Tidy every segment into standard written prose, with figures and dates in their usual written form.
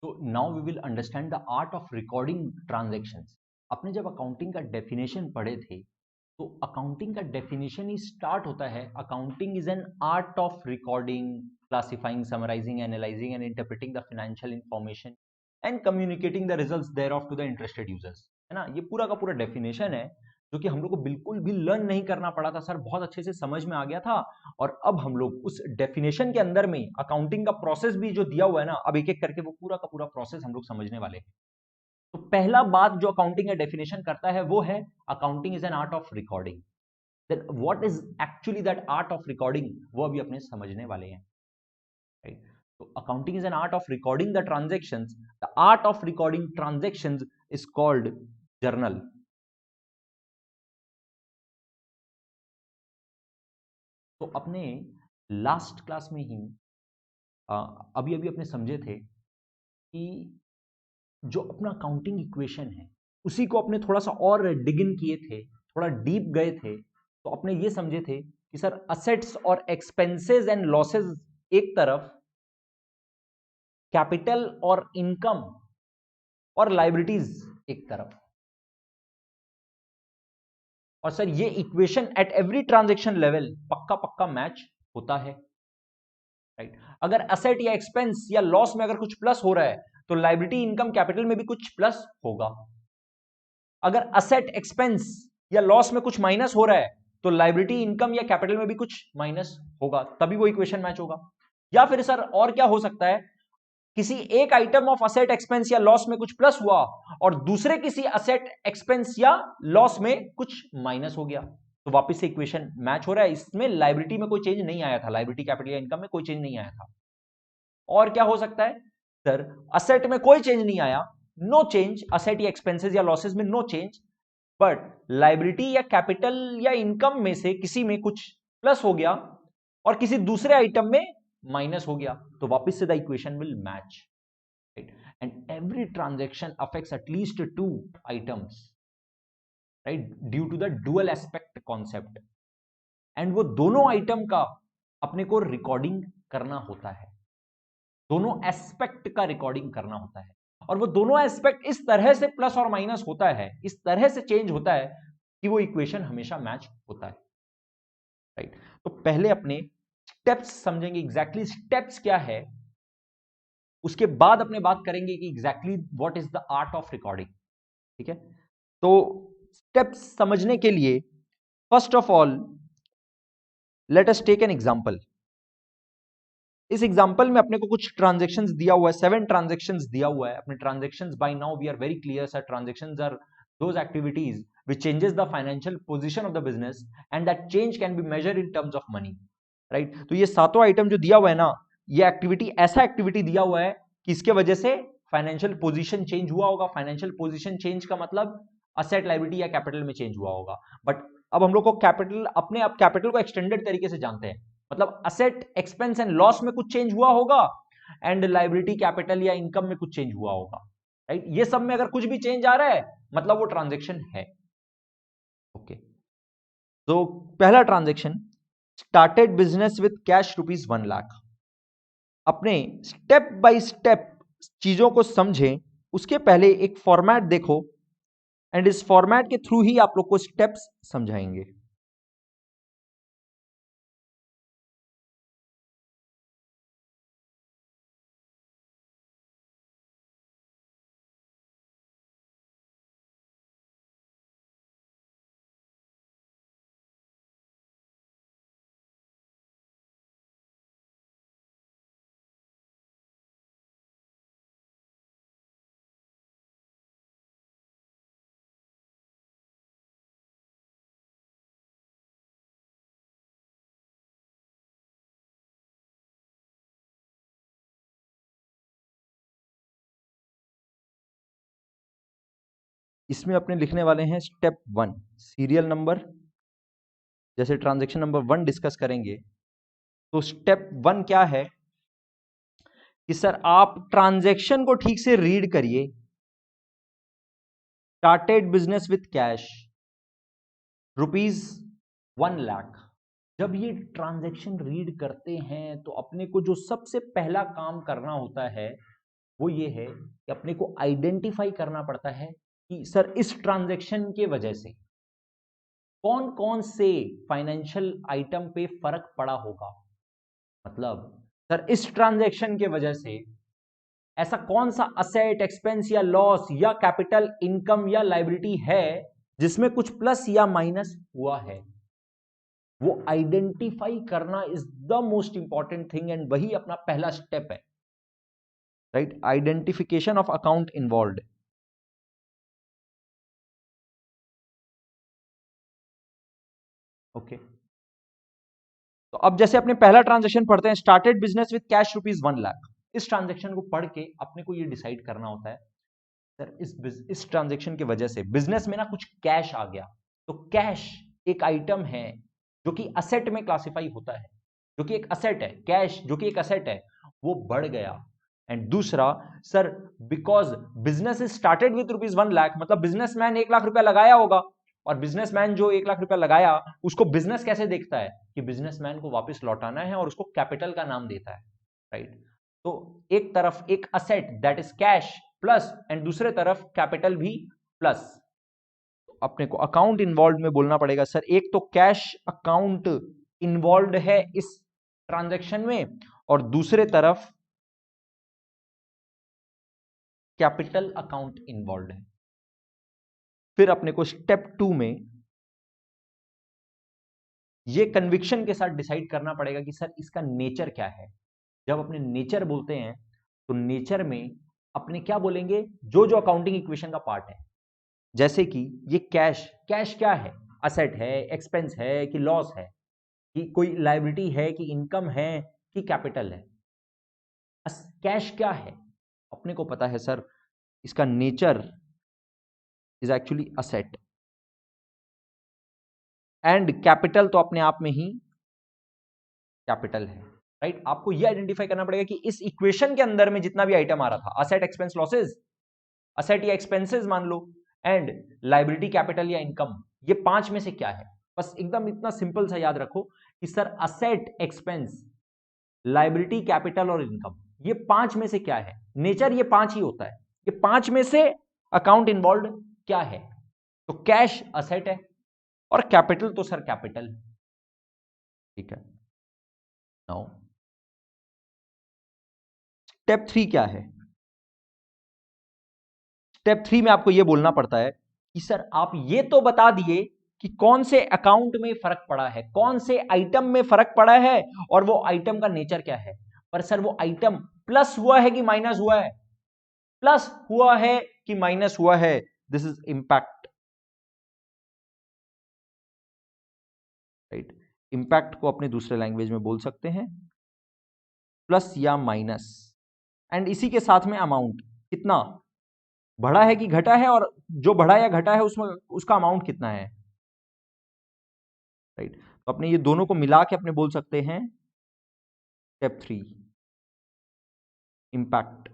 So now we will understand the art of recording transactions. आपने जब accounting का definition पढ़े थे तो अकाउंटिंग का डेफिनेशन ही स्टार्ट होता है accounting is an art of recording, classifying, summarising, analysing and interpreting the financial information and communicating the results thereof to the interested users. है ना, ये पूरा का पूरा डेफिनेशन है जो कि हम लोग को बिल्कुल भी लर्न नहीं करना पड़ा था सर, बहुत अच्छे से समझ में आ गया था। और अब हम लोग उस डेफिनेशन के अंदर में अकाउंटिंग का प्रोसेस भी जो दिया हुआ है ना, अब एक एक करके वो पूरा का पूरा प्रोसेस हम लोग समझने वाले हैं। तो पहला बात जो अकाउंटिंग का डेफिनेशन करता है वो है accounting is an art of recording. Then what is actually that art of recording, वो अभी अपने समझने वाले हैं। राइट, तो accounting is an art of recording the transactions. The art of recording transactions is called journal. तो अपने last class में ही अभी अभी अपने समझे थे कि जो अपना अकाउंटिंग इक्वेशन है उसी को अपने थोड़ा सा और डिग इन किए थे, थोड़ा डीप गए थे। तो अपने ये समझे थे कि सर असेट्स और एक्सपेंसेस एंड लॉसेस एक तरफ, कैपिटल और इनकम और लाइबिलिटीज एक तरफ। और सर ये equation at every transaction level पक्का पक्का मैच होता है। राइट, अगर असेट या एक्सपेंस या लॉस में अगर कुछ प्लस हो रहा है तो लाइबिलिटी इनकम कैपिटल में भी कुछ प्लस होगा। अगर असेट एक्सपेंस या लॉस में कुछ माइनस हो रहा है तो लाइबिलिटी इनकम या कैपिटल में भी कुछ माइनस होगा, तभी वो इक्वेशन मैच होगा। या फिर सर और क्या हो सकता है, किसी एक आइटम ऑफ असेट एक्सपेंस या लॉस में कुछ प्लस हुआ और दूसरे किसी असेट एक्सपेंस या लॉस में कुछ माइनस हो गया, तो वापस से इक्वेशन मैच हो रहा है। इसमें लाइबिलिटी में कोई चेंज नहीं आया था, लाइबिलिटी कैपिटल या इनकम में कोई चेंज नहीं आया था। और क्या हो सकता है सर, असेट में कोई चेंज नहीं आया, नो चेंज, असेट या एक्सपेंसेस या लॉसेस में नो चेंज, बट लाइबिलिटी या कैपिटल या इनकम में से किसी में कुछ प्लस हो गया और किसी दूसरे आइटम में माइनस हो गया, तो वापस से the equation will match. Right, and every transaction affects at least two items, right, due to the dual aspect concept. And वो दोनों आइटम का अपने को रिकॉर्डिंग करना होता है, दोनों एस्पेक्ट का रिकॉर्डिंग करना होता है। और वो दोनों एस्पेक्ट इस तरह से प्लस और माइनस होता है, इस तरह से चेंज होता है कि वो इक्वेशन हमेशा मैच होता है। राइट, तो पहले अपने स्टेप्स समझेंगे, एग्जैक्टली स्टेप्स क्या है, उसके बाद अपने बात करेंगे कि exactly what is the art of recording. ठीक है, तो स्टेप्स समझने के लिए first of all let us take an example. इस एग्जांपल में अपने को कुछ ट्रांजैक्शंस दिया हुआ है, 7 ट्रांजैक्शंस दिया हुआ है। अपने transactions by now we are very clear sir, transactions are those activities which changes the financial position of the business and that change can be measured in terms of money. Right, तो ये सातों item जो दिया हुआ है ना, ये activity ऐसा एक्टिविटी दिया हुआ है कि इसके वजह से फाइनेंशियल पोजीशन चेंज हुआ होगा। फाइनेंशियल पोजीशन चेंज का मतलब असेट, लायबिलिटी या कैपिटल में चेंज हुआ होगा। बट अब हम लोग को कैपिटल, अपने आप कैपिटल को एक्सटेंडेड तरीके से जानते हैं, मतलब असेट, एक्सपेंस एंड लॉस में कुछ चेंज हुआ होगा एंड लायबिलिटी, कैपिटल या इनकम में कुछ चेंज हुआ होगा। राइट, ये सब में अगर कुछ भी चेंज आ रहा है मतलब वो ट्रांजेक्शन है। ओके, तो पहला transaction, started business with cash ₹1,00,000। अपने स्टेप बाय स्टेप चीजों को समझें, उसके पहले एक फॉर्मेट देखो एंड इस फॉर्मेट के थ्रू ही आप लोग को स्टेप्स समझाएंगे। इसमें अपने लिखने वाले हैं स्टेप 1, सीरियल नंबर। जैसे ट्रांजैक्शन नंबर 1 डिस्कस करेंगे तो स्टेप 1 क्या है कि सर आप ट्रांजैक्शन को ठीक से रीड करिए। Started business with cash ₹1,00,000। जब ये ट्रांजैक्शन रीड करते हैं तो अपने को जो सबसे पहला काम करना होता है वो ये है कि अपने को आइडेंटिफाई करना पड़ता है कि सर इस ट्रांजैक्शन के वजह से कौन कौन से फाइनेंशियल आइटम पे फर्क पड़ा होगा। मतलब सर इस ट्रांजैक्शन के वजह से ऐसा कौन सा असेट, एक्सपेंस या लॉस या कैपिटल, इनकम या लायबिलिटी है जिसमें कुछ प्लस या माइनस हुआ है। वो आइडेंटिफाई करना is the most important thing and वही अपना पहला स्टेप है, right. Identification of account involved. Okay, तो अब जैसे अपने पहला ट्रांजैक्शन पढ़ते हैं, स्टार्टेड बिजनेस विद कैश ₹1,00,000। इस ट्रांजैक्शन को पढ़ के अपने को ये डिसाइड करना होता है सर इस ट्रांजैक्शन की वजह से बिजनेस में ना कुछ कैश आ गया। तो कैश एक आइटम है जो कि असेट में क्लासिफाई होता है, जो कि एक असेट है। कैश जो कि एक असेट है वो बढ़ गया। एंड दूसरा sir because business is started with ₹1,00,000, मतलब बिजनेसमैन 1 लाख रुपया लगाया होगा, और बिजनेसमैन जो 1 लाख रुपया लगाया उसको बिजनेस कैसे देखता है कि बिजनेसमैन को वापस लौटाना है और उसको कैपिटल का नाम देता है, राइट। तो एक तरफ एक asset that is cash plus and दूसरे तरफ कैपिटल भी प्लस। तो अपने को अकाउंट इन्वॉल्व में बोलना पड़ेगा सर एक तो कैश अकाउंट इन्वॉल्व है इस ट्रांजैक्शन में और दूसरे तरफ कैपिटल अकाउंट इन्वॉल्व है। फिर अपने को स्टेप 2 में ये कन्विक्शन के साथ डिसाइड करना पड़ेगा कि सर इसका नेचर क्या है। जब अपने नेचर बोलते हैं तो नेचर में अपने क्या बोलेंगे, जो जो अकाउंटिंग इक्वेशन का पार्ट है। जैसे कि ये कैश, कैश क्या है, असेट है, एक्सपेंस है कि लॉस है, कि कोई लायबिलिटी है कि इनकम है कि कैपिटल है। कैश क्या है अपने को पता है सर, इसका nature is actually asset and capital तो अपने आप में ही कैपिटल है, राइट। आपको यह आइडेंटिफाई करना पड़ेगा कि इस इक्वेशन के अंदर में जितना भी आइटम आ रहा था, असेट, एक्सपेंस, लॉसेज, असेट या एक्सपेंसेस मान लो, एंड लायबिलिटी, कैपिटल या इनकम, ये 5 में से क्या है। बस एकदम इतना सिंपल सा याद रखो कि sir asset, expense, liability, capital और इनकम, ये 5 में से क्या है। नेचर ये 5 ही होता है, ये 5 में से अकाउंट इन्वॉल्व क्या है। तो कैश असेट है और कैपिटल तो सर कैपिटल, ठीक है। नाउ स्टेप 3 क्या है। स्टेप 3 में आपको यह बोलना पड़ता है कि सर आप ये तो बता दिए कि कौन से अकाउंट में फर्क पड़ा है, कौन से आइटम में फर्क पड़ा है और वो आइटम का नेचर क्या है। पर सर वो आइटम प्लस हुआ है कि माइनस हुआ है, प्लस हुआ है कि माइनस हुआ है, this is impact, right. Impact को अपने दूसरे लैंग्वेज में बोल सकते हैं प्लस या माइनस। एंड इसी के साथ में अमाउंट कितना बढ़ा है कि घटा है, और जो बढ़ा या घटा है उसमें उसका अमाउंट कितना है, राइट। तो अपने ये दोनों को मिला के अपने बोल सकते हैं स्टेप 3 इंपैक्ट।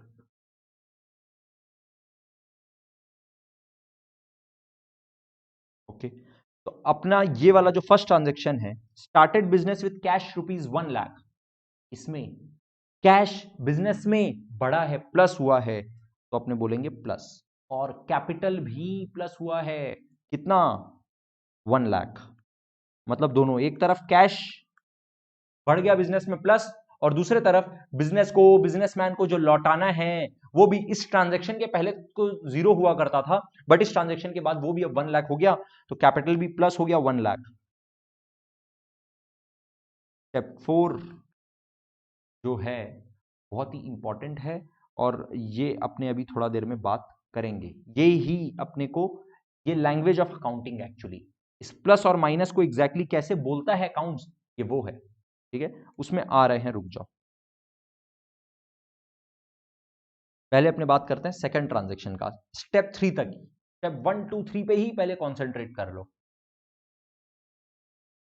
ओके, तो अपना ये वाला जो फर्स्ट ट्रांजेक्शन है, स्टार्टेड बिजनेस विद कैश ₹1,00,000, इसमें कैश बिजनेस में बढ़ा है, प्लस हुआ है, तो अपने बोलेंगे प्लस। और कैपिटल भी प्लस हुआ है, कितना, 1,00,000। मतलब दोनों, एक तरफ कैश बढ़ गया बिजनेस में प्लस, और दूसरे तरफ बिजनेस को, बिजनेसमैन को जो लौटाना है वो भी इस ट्रांजैक्शन के पहले तो 0 हुआ करता था, बट इस ट्रांजैक्शन के बाद वो भी अब 1,00,000 हो गया, तो कैपिटल भी प्लस हो गया 1,00,000। स्टेप 4 जो है बहुत ही इंपॉर्टेंट है और ये अपने अभी थोड़ा देर में बात करेंगे। ये ही अपने को, ये लैंग्वेज ऑफ अकाउंटिंग एक्चुअली, इस प्लस और माइनस को एग्जैक्टली कैसे बोलता है अकाउंट्स, ये वो है, ठीक है। उसमें आ रहे हैं, रुक जाओ। पहले अपने बात करते हैं सेकंड ट्रांजैक्शन का, स्टेप 3 तक। स्टेप 1, 2, 3 पे ही पहले कॉन्सेंट्रेट कर लो।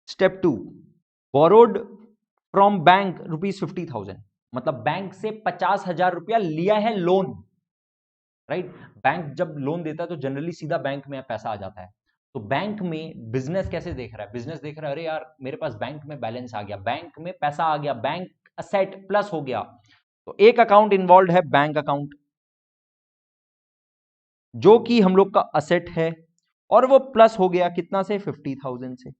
स्टेप 2, बोरोड फ्रॉम बैंक ₹50,000, मतलब बैंक से 50,000 रुपया लिया है लोन, राइट। बैंक जब लोन देता है तो जनरली सीधा बैंक में पैसा आ जाता है। तो बैंक में बिजनेस कैसे देख रहा है, बिजनेस देख रहा है अरे यार मेरे पास बैंक में बैलेंस आ गया, बैंक में पैसा आ गया, बैंक असेट प्लस हो गया। तो एक अकाउंट इन्वॉल्व है बैंक अकाउंट, जो कि हम लोग का असेट है, और वो प्लस हो गया कितना से 50,000 से।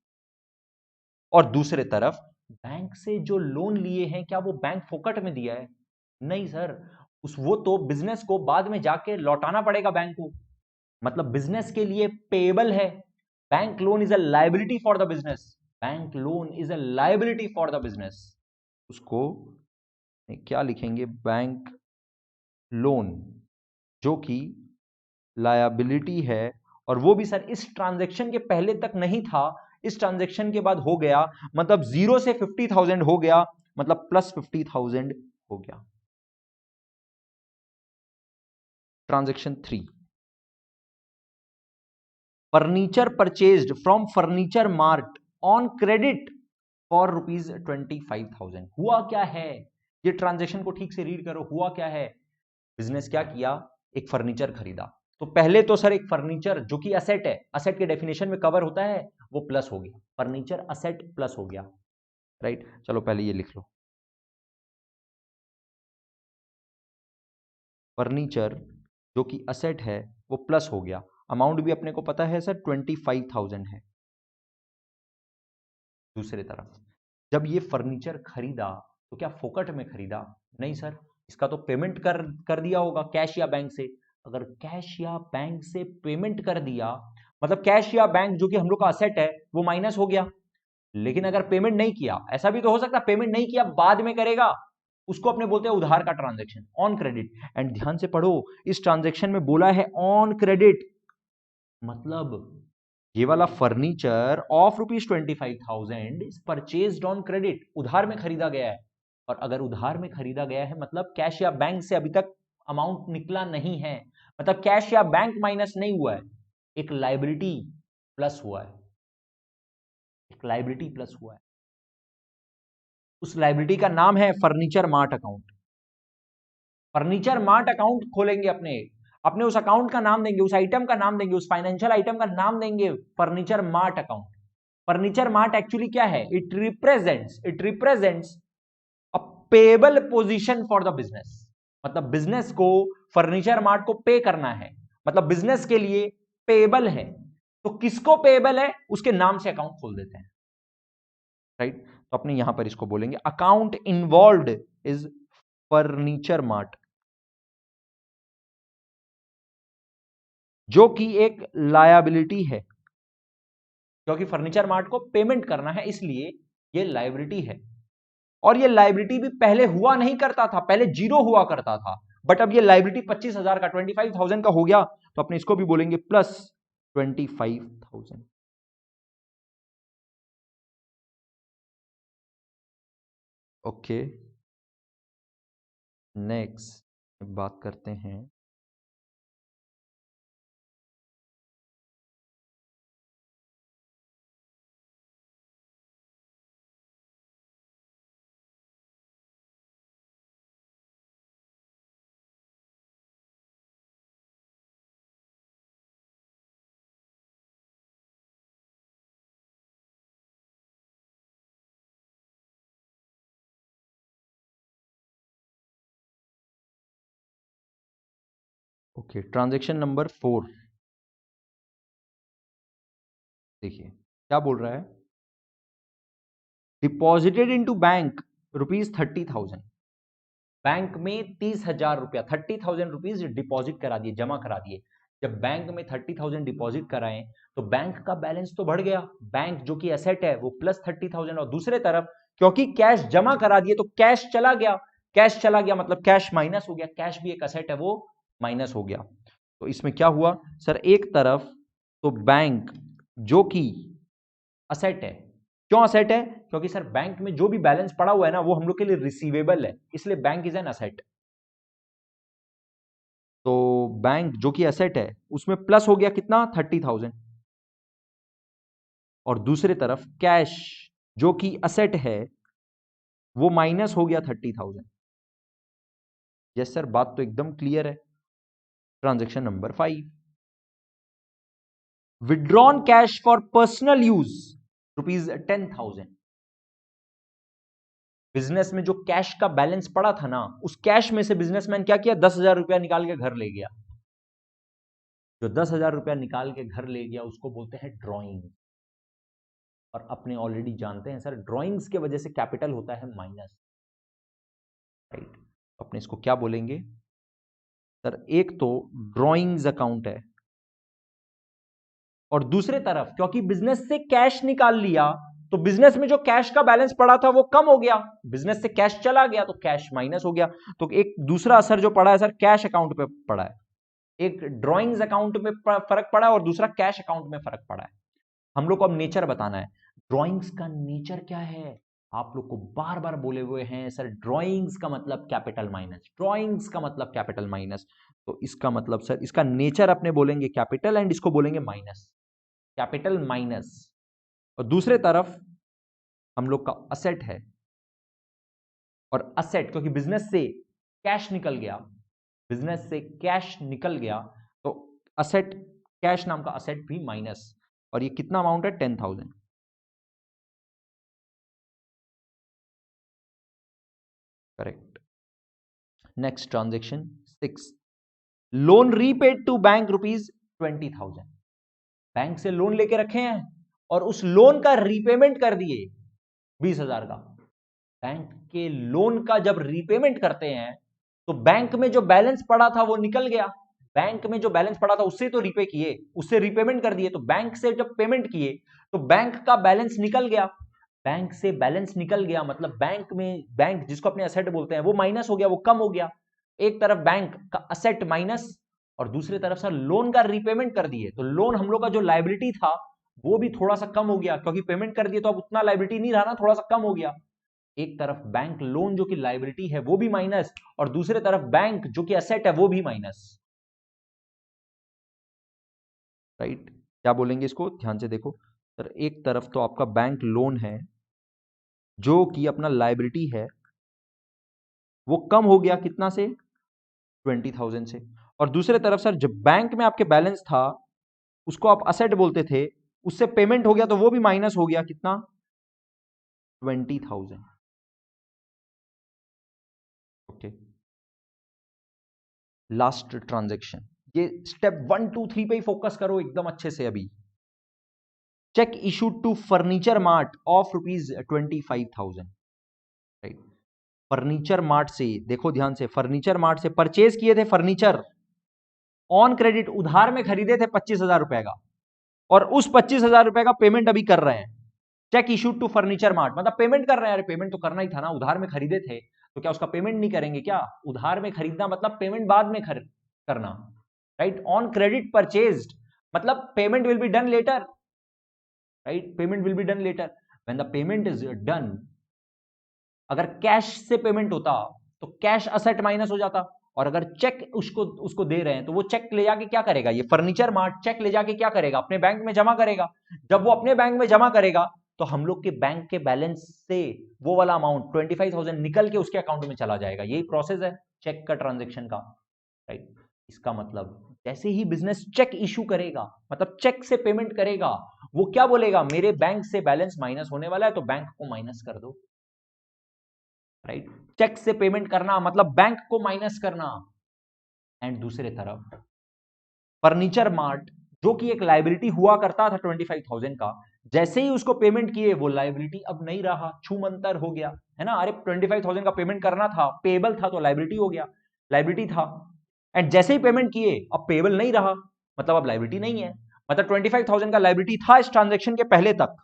और दूसरे तरफ बैंक से जो लोन लिए हैं, क्या वो बैंक फोकट में दिया है? नहीं सर, वो तो बिजनेस को बाद में जाके लौटाना पड़ेगा बैंक को, मतलब बिजनेस के लिए पेएबल है। Bank loan is a liability for the business, bank loan is a liability for the business. उसको क्या लिखेंगे? बैंक लोन जो कि लायबिलिटी है, और वो भी सर इस ट्रांजैक्शन के पहले तक नहीं था, इस ट्रांजैक्शन के बाद हो गया, मतलब 0 से 50,000 हो गया, मतलब प्लस 50,000 हो गया। Transaction 3, furniture purchased from furniture mart on credit for ₹25,000। हुआ क्या है? ये ट्रांजैक्शन को ठीक से रीड करो, हुआ क्या है? बिजनेस क्या किया? एक फर्नीचर खरीदा। तो पहले तो सर एक फर्नीचर जो कि असेट है, असेट के डेफिनेशन में कवर होता है, वो प्लस हो गया, फर्नीचर असेट प्लस हो गया, राइट। चलो पहले ये लिख लो, फर्नीचर जो कि असेट है वो प्लस हो गया। अमाउंट भी अपने को पता है सर 25,000 है। दूसरे तरफ जब ये फर्नीचर खरीदा तो क्या फोकट में खरीदा? नहीं सर, इसका तो पेमेंट कर दिया होगा कैश या बैंक से। अगर कैश या बैंक से पेमेंट कर दिया, मतलब कैश या बैंक जो कि हम लोग का असेट है वो माइनस हो गया। लेकिन अगर पेमेंट नहीं किया, ऐसा भी तो हो सकता है पेमेंट नहीं किया बाद में करेगा, उसको अपने बोलते हैं उधार का ट्रांजैक्शन, ऑन क्रेडिट। एंड ध्यान से पढ़ो, इस ट्रांजैक्शन में बोला है ऑन क्रेडिट, मतलब ये वाला furniture of ₹25,000 is purchased on credit, उधार में खरीदा गया है। और अगर उधार में खरीदा गया है मतलब कैश या बैंक से अभी तक अमाउंट निकला नहीं है, मतलब कैश या बैंक माइनस नहीं हुआ है, एक लायबिलिटी प्लस हुआ है, एक लायबिलिटी प्लस हुआ है। उस लायबिलिटी का नाम है furniture mart account. Furniture mart account खोलेंगे अपने अपने उस अकाउंट का नाम देंगे, उस आइटम का नाम देंगे, उस फाइनेंशियल आइटम का नाम देंगे furniture mart account. Furniture mart actually क्या है? It represents a payable position for the business, मतलब बिजनेस को फर्नीचर मार्ट को पे करना है, मतलब बिजनेस के लिए पेबल है। तो किसको पेबल है उसके नाम से अकाउंट खोल देते हैं, राइट। तो अपने यहां पर इसको बोलेंगे account involved is furniture mart, जो कि एक लायबिलिटी है, क्योंकि फर्नीचर मार्ट को पेमेंट करना है इसलिए ये लायबिलिटी है। और ये लायबिलिटी भी पहले हुआ नहीं करता था, पहले जीरो हुआ करता था, बट अब ये लायबिलिटी 25,000 का 25,000 का हो गया, तो अपने इसको भी बोलेंगे प्लस 25,000। ओके, नेक्स्ट बात करते हैं ओके ट्रांजैक्शन नंबर 4। देखिए क्या बोल रहा है, डिपॉजिटेड इनटू बैंक ₹30,000, बैंक में 30,000 रुपया, 30,000 रुपीज डिपॉजिट करा दिए, जमा करा दिए। जब बैंक में 30,000 डिपॉजिट कराएं तो बैंक का बैलेंस तो बढ़ गया, बैंक जो कि एसेट है वो प्लस 30,000, और दूसरे तरफ क्योंकि कैश जमा करा दिए तो कैश चला गया, कैश चला गया मतलब कैश माइनस हो गया, कैश भी एक एसेट है वो माइनस हो गया। तो इसमें क्या हुआ सर, एक तरफ तो बैंक जो कि असेट है, क्यों असेट है? क्योंकि सर बैंक में जो भी बैलेंस पड़ा हुआ है ना वो हम लोग के लिए रिसीवेबल है, इसलिए बैंक इज एन असेट। तो बैंक जो कि एसेट है उसमें प्लस हो गया कितना, 30,000। और दूसरे तरफ कैश जो कि असेट है वो माइनस हो गया 30,000। यस सर, बात तो एकदम क्लियर है। Transaction number 5, withdrawn cash for personal use ₹10,000। Business में जो कैश का बैलेंस पड़ा था ना, उस कैश में से बिजनेसमैन क्या किया, 10,000 रुपया निकाल के घर ले गया। जो 10,000 रुपया निकाल के घर ले गया उसको बोलते हैं ड्रॉइंग। और अपने ऑलरेडी जानते हैं सर ड्रॉइंग्स के वजह से कैपिटल होता है माइनस, राइट। अपने इसको क्या बोलेंगे सर, एक तो ड्रॉइंग्स अकाउंट है और दूसरे तरफ क्योंकि बिजनेस से कैश निकाल लिया तो बिजनेस में जो कैश का बैलेंस पड़ा था वो कम हो गया, बिजनेस से कैश चला गया तो कैश माइनस हो गया। तो एक दूसरा असर जो पड़ा है सर कैश अकाउंट पे पड़ा है, एक ड्रॉइंग्स अकाउंट में फर्क पड़ा है और दूसरा कैश अकाउंट में फर्क पड़ा है। हम लोग को अब नेचर बताना है, ड्रॉइंग्स का नेचर क्या है। आप लोग को बार बार बोले हुए हैं सर ड्रॉइंग्स का मतलब कैपिटल माइनस, ड्रॉइंग्स का मतलब कैपिटल माइनस। तो इसका मतलब सर इसका नेचर अपने बोलेंगे कैपिटल एंड इसको बोलेंगे माइनस, कैपिटल माइनस। और दूसरे तरफ हम लोग का असेट है और असेट क्योंकि बिजनेस से कैश निकल गया, बिजनेस से कैश निकल गया तो असेट, कैश नाम का असेट भी माइनस। और ये कितना अमाउंट है 10,000। Correct. Next transaction 6, loan repaid to bank ₹20,000। Bank से लोन लेके रखे हैं और उस लोन का रीपेमेंट कर दिए 20,000 का। बैंक के लोन का जब रीपेमेंट करते हैं तो बैंक में जो बैलेंस पड़ा था वो निकल गया, बैंक में जो बैलेंस पड़ा था उससे तो रीपे किए, उससे रीपेमेंट कर दिए, तो बैंक से जब पेमेंट किए तो बैंक का बैलेंस निकल गया। बैंक से बैलेंस निकल गया मतलब बैंक में, बैंक जिसको अपने असेट बोलते हैं वो माइनस हो गया, वो कम हो गया। एक तरफ बैंक का असेट माइनस और दूसरी तरफ से लोन का रीपेमेंट कर दिए तो लोन हम लोग का जो लायबिलिटी था वो भी थोड़ा सा कम हो गया, क्योंकि पेमेंट कर दिए तो अब उतना लायबिलिटी नहीं रहा ना, थोड़ा सा कम हो गया। एक तरफ बैंक लोन जो कि लायबिलिटी है वो भी माइनस और दूसरे तरफ बैंक जो कि एसेट है वो भी माइनस, राइट। क्या बोलेंगे इसको, ध्यान से देखो सर, एक तरफ तो आपका बैंक लोन है जो कि अपना लायबिलिटी है वो कम हो गया, कितना से 20,000 से। और दूसरे तरफ सर जब बैंक में आपके बैलेंस था उसको आप असेट बोलते थे, उससे पेमेंट हो गया तो वो भी माइनस हो गया, कितना 20,000। ओके, लास्ट ट्रांजेक्शन, ये स्टेप 1 2 3 पे ही फोकस करो एकदम अच्छे से। अभी cheque issued to furniture mart of ₹25,000, right. Furniture mart से देखो ध्यान से, फर्नीचर मार्ट से परचेज किए थे फर्नीचर ऑन क्रेडिट, उधार में खरीदे थे 25,000 रुपए का और उस 25,000 रुपए का पेमेंट अभी कर रहे हैं। Cheque issued to furniture mart मतलब पेमेंट कर रहे हैं, अरे पेमेंट तो करना ही था ना, उधार में खरीदे थे तो क्या उसका पेमेंट नहीं करेंगे क्या। उधार में खरीदना मतलब पेमेंट बाद में करना, राइट। ऑन क्रेडिट परचेज्ड मतलब payment will be done later, right, payment will be done later. When the payment is done, अगर कैश से पेमेंट होता तो कैश असेट माइनस हो जाता, और अगर चेक उसको दे रहे हैं तो वो चेक ले जाके क्या करेगा, ये फर्नीचर मार्ट चेक ले जाके क्या करेगा, अपने बैंक में जमा करेगा। जब वो अपने बैंक में जमा करेगा तो हम लोग के बैंक के बैलेंस से वो वाला अमाउंट 25,000 निकल के उसके अकाउंट में चला जाएगा। यही प्रोसेस है चेक का, ट्रांजेक्शन का, राइट। इसका मतलब जैसे ही बिजनेस चेक इशू करेगा मतलब चेक से पेमेंट करेगा, वो क्या बोलेगा, मेरे बैंक से बैलेंस माइनस होने वाला है तो बैंक को माइनस कर दो, राइट। चेक से पेमेंट करना मतलब बैंक को माइनस करना। एंड दूसरे तरफ फर्नीचर मार्ट जो कि एक लायबिलिटी हुआ करता था 25,000 का, जैसे ही उसको पेमेंट किए वो लायबिलिटी अब नहीं रहा, छूमंतर हो गया, है ना। अरे 25,000 का पेमेंट करना था, पेबल था तो लायबिलिटी हो गया, लायबिलिटी था। एंड जैसे ही पेमेंट किए अब पेबल नहीं रहा, मतलब अब लायबिलिटी नहीं है। मतलब 25,000 का लायबिलिटी था इस ट्रांजेक्शन के पहले तक,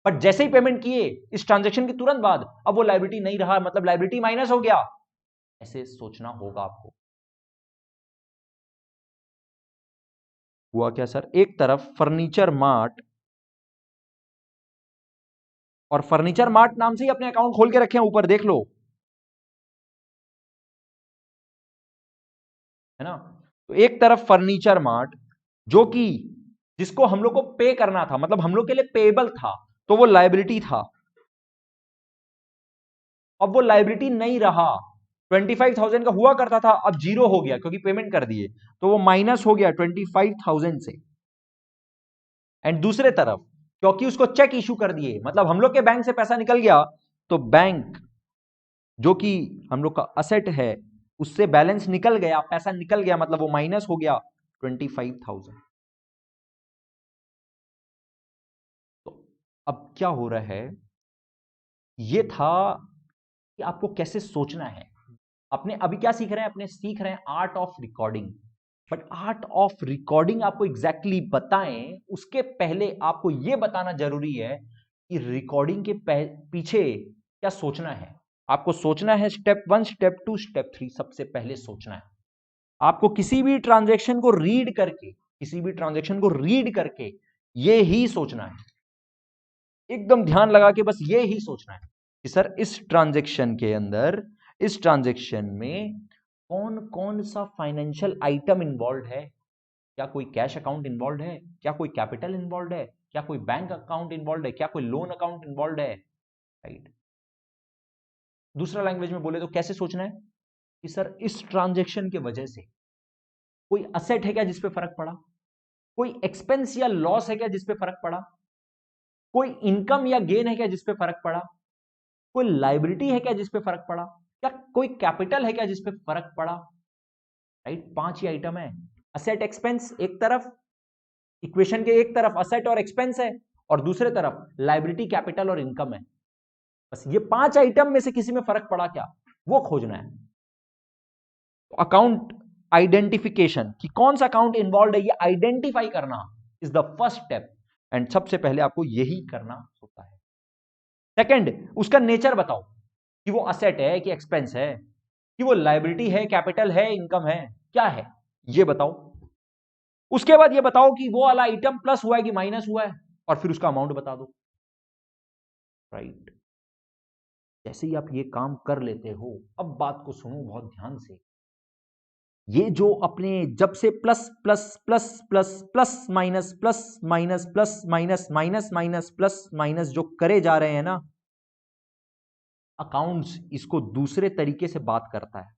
बट जैसे ही पेमेंट किए इस ट्रांजेक्शन के तुरंत बाद अब वो लायबिलिटी नहीं रहा, मतलब लायबिलिटी माइनस हो गया। ऐसे सोचना होगा आपको। हुआ क्या सर, एक तरफ फर्नीचर मार्ट, और फर्नीचर मार्ट नाम से ही अपने अकाउंट खोल के रखे हैं, ऊपर देख लो, है ना। तो एक तरफ फर्नीचर मार्ट जो कि जिसको हम लोग को पे करना था, मतलब हम लोग के लिए पेबल था तो वो लायबिलिटी था, अब वो लायबिलिटी नहीं रहा। 25,000 का हुआ करता था अब जीरो हो गया क्योंकि पेमेंट कर दिए, तो वो माइनस हो गया 25,000 से। एंड दूसरे तरफ क्योंकि उसको चेक इशू कर दिए मतलब हम लोग के बैंक से पैसा निकल गया, तो बैंक जो कि हम लोग का असेट है उससे बैलेंस निकल गया, पैसा निकल गया मतलब वो माइनस हो गया, 25,000। तो अब क्या हो रहा है, ये था कि आपको कैसे सोचना है। अपने अभी क्या सीख रहे हैं, अपने सीख रहे हैं art of recording. But art of recording आपको एग्जैक्टली बताएं उसके पहले आपको यह बताना जरूरी है कि रिकॉर्डिंग के पीछे क्या सोचना है। आपको सोचना है स्टेप 1, स्टेप 2, स्टेप 3। सबसे पहले सोचना है आपको किसी भी ट्रांजैक्शन को रीड करके, किसी भी ट्रांजैक्शन को रीड करके ये ही सोचना है, एकदम ध्यान लगा के बस ये ही सोचना है कि सर इस ट्रांजैक्शन के अंदर, इस ट्रांजैक्शन में कौन कौन सा फाइनेंशियल आइटम इन्वॉल्व है। क्या कोई कैश अकाउंट इन्वॉल्व है, क्या कोई कैपिटल इन्वॉल्व है, क्या कोई बैंक अकाउंट इन्वॉल्व है, क्या कोई लोन अकाउंट इन्वॉल्व है, राइट। दूसरा लैंग्वेज में बोले तो कैसे सोचना है कि सर इस ट्रांजैक्शन के वजह से कोई असेट है क्या जिस पे फर्क पड़ा, कोई एक्सपेंस या लॉस है क्या जिस पे फर्क पड़ा, कोई इनकम या गेन है क्या जिस पे फर्क पड़ा, कोई लाइबिलिटी है क्या जिस पे फर्क पड़ा, क्या कोई कैपिटल है क्या जिस पे फर्क पड़ा, राइट। 5 ही आइटम है। असेट एक्सपेंस एक तरफ, इक्वेशन के एक तरफ असेट और एक्सपेंस है और दूसरे तरफ लाइबिलिटी, कैपिटल और इनकम है। बस ये 5 आइटम में से किसी में फर्क पड़ा क्या, वो खोजना है। तो अकाउंट आइडेंटिफिकेशन कि कौन सा अकाउंट इन्वॉल्व है, ये आइडेंटिफाई करना is the first step. And सबसे पहले आपको यही करना होता है। सेकंड, उसका नेचर बताओ कि वो असेट है कि एक्सपेंस है, कि वो लाइबिलिटी है, कैपिटल है, इनकम है, क्या है, ये बताओ। उसके बाद ये बताओ कि वो वाला आइटम प्लस हुआ है कि माइनस हुआ है, और फिर उसका अमाउंट बता दो, राइट। जैसे ही आप ये काम कर लेते हो, अब बात को सुनो बहुत ध्यान से। ये जो अपने जब से plus plus plus plus plus minus plus minus plus minus minus minus plus minus जो करे जा रहे हैं ना, अकाउंट्स इसको दूसरे तरीके से बात करता है।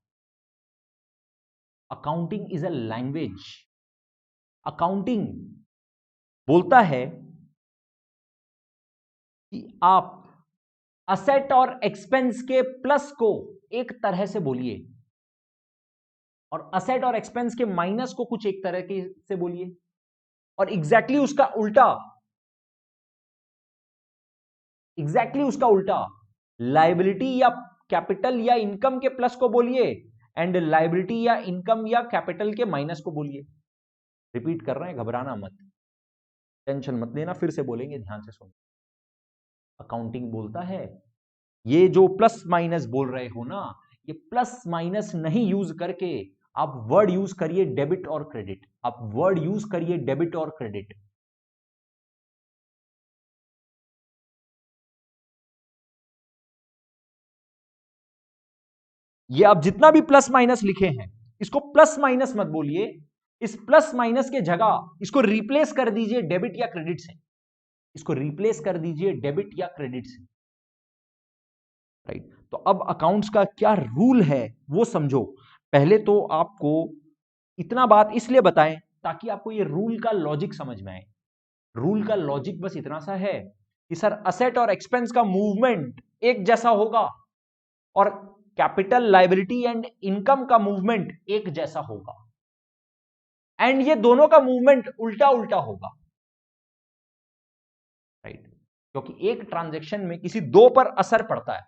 Accounting is a language. Accounting बोलता है कि आप असेट और एक्सपेंस के प्लस को एक तरह से बोलिए और असेट और एक्सपेंस के माइनस को कुछ एक तरह के से बोलिए, और एग्जैक्टली उसका उल्टा, एग्जैक्टली उसका उल्टा लाइबिलिटी या कैपिटल या इनकम के प्लस को बोलिए एंड लाइबिलिटी या इनकम या कैपिटल के माइनस को बोलिए। रिपीट कर रहे हैं, घबराना मत, टेंशन मत लेना, फिर से बोलेंगे, ध्यान से सुनो। अकाउंटिंग बोलता है ये जो प्लस माइनस बोल रहे हो ना, ये प्लस माइनस नहीं यूज करके आप वर्ड यूज करिए डेबिट और क्रेडिट। आप वर्ड यूज करिए डेबिट और क्रेडिट। ये आप जितना भी प्लस माइनस लिखे हैं, इसको प्लस माइनस मत बोलिए, इस प्लस माइनस के जगह इसको रिप्लेस कर दीजिए डेबिट या क्रेडिट से। इसको रिप्लेस कर दीजिए डेबिट या क्रेडिट से, राइट। तो अब अकाउंट्स का क्या रूल है वो समझो। पहले तो आपको इतना बात इसलिए बताएं ताकि आपको ये रूल का लॉजिक समझ में आए। रूल का लॉजिक बस इतना सा है कि सर असेट और एक्सपेंस का मूवमेंट एक जैसा होगा और कैपिटल, लायबिलिटी एंड इनकम का मूवमेंट एक जैसा होगा, एंड ये दोनों का मूवमेंट उल्टा उल्टा होगा, राइट। क्योंकि एक ट्रांजैक्शन में किसी दो पर असर पड़ता है,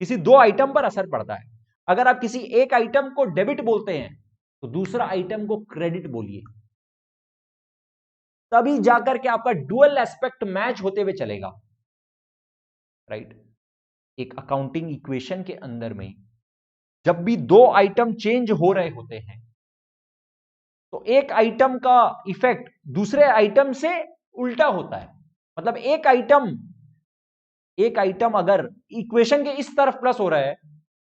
किसी दो आइटम पर असर पड़ता है। अगर आप किसी एक आइटम को डेबिट बोलते हैं तो दूसरा आइटम को क्रेडिट बोलिए, तभी जाकर के आपका डुअल एस्पेक्ट मैच होते हुए चलेगा, राइट। एक अकाउंटिंग इक्वेशन के अंदर में जब भी दो आइटम चेंज हो रहे होते हैं तो एक आइटम का इफेक्ट दूसरे आइटम से उल्टा होता है। मतलब एक आइटम अगर इक्वेशन के इस तरफ प्लस हो रहा है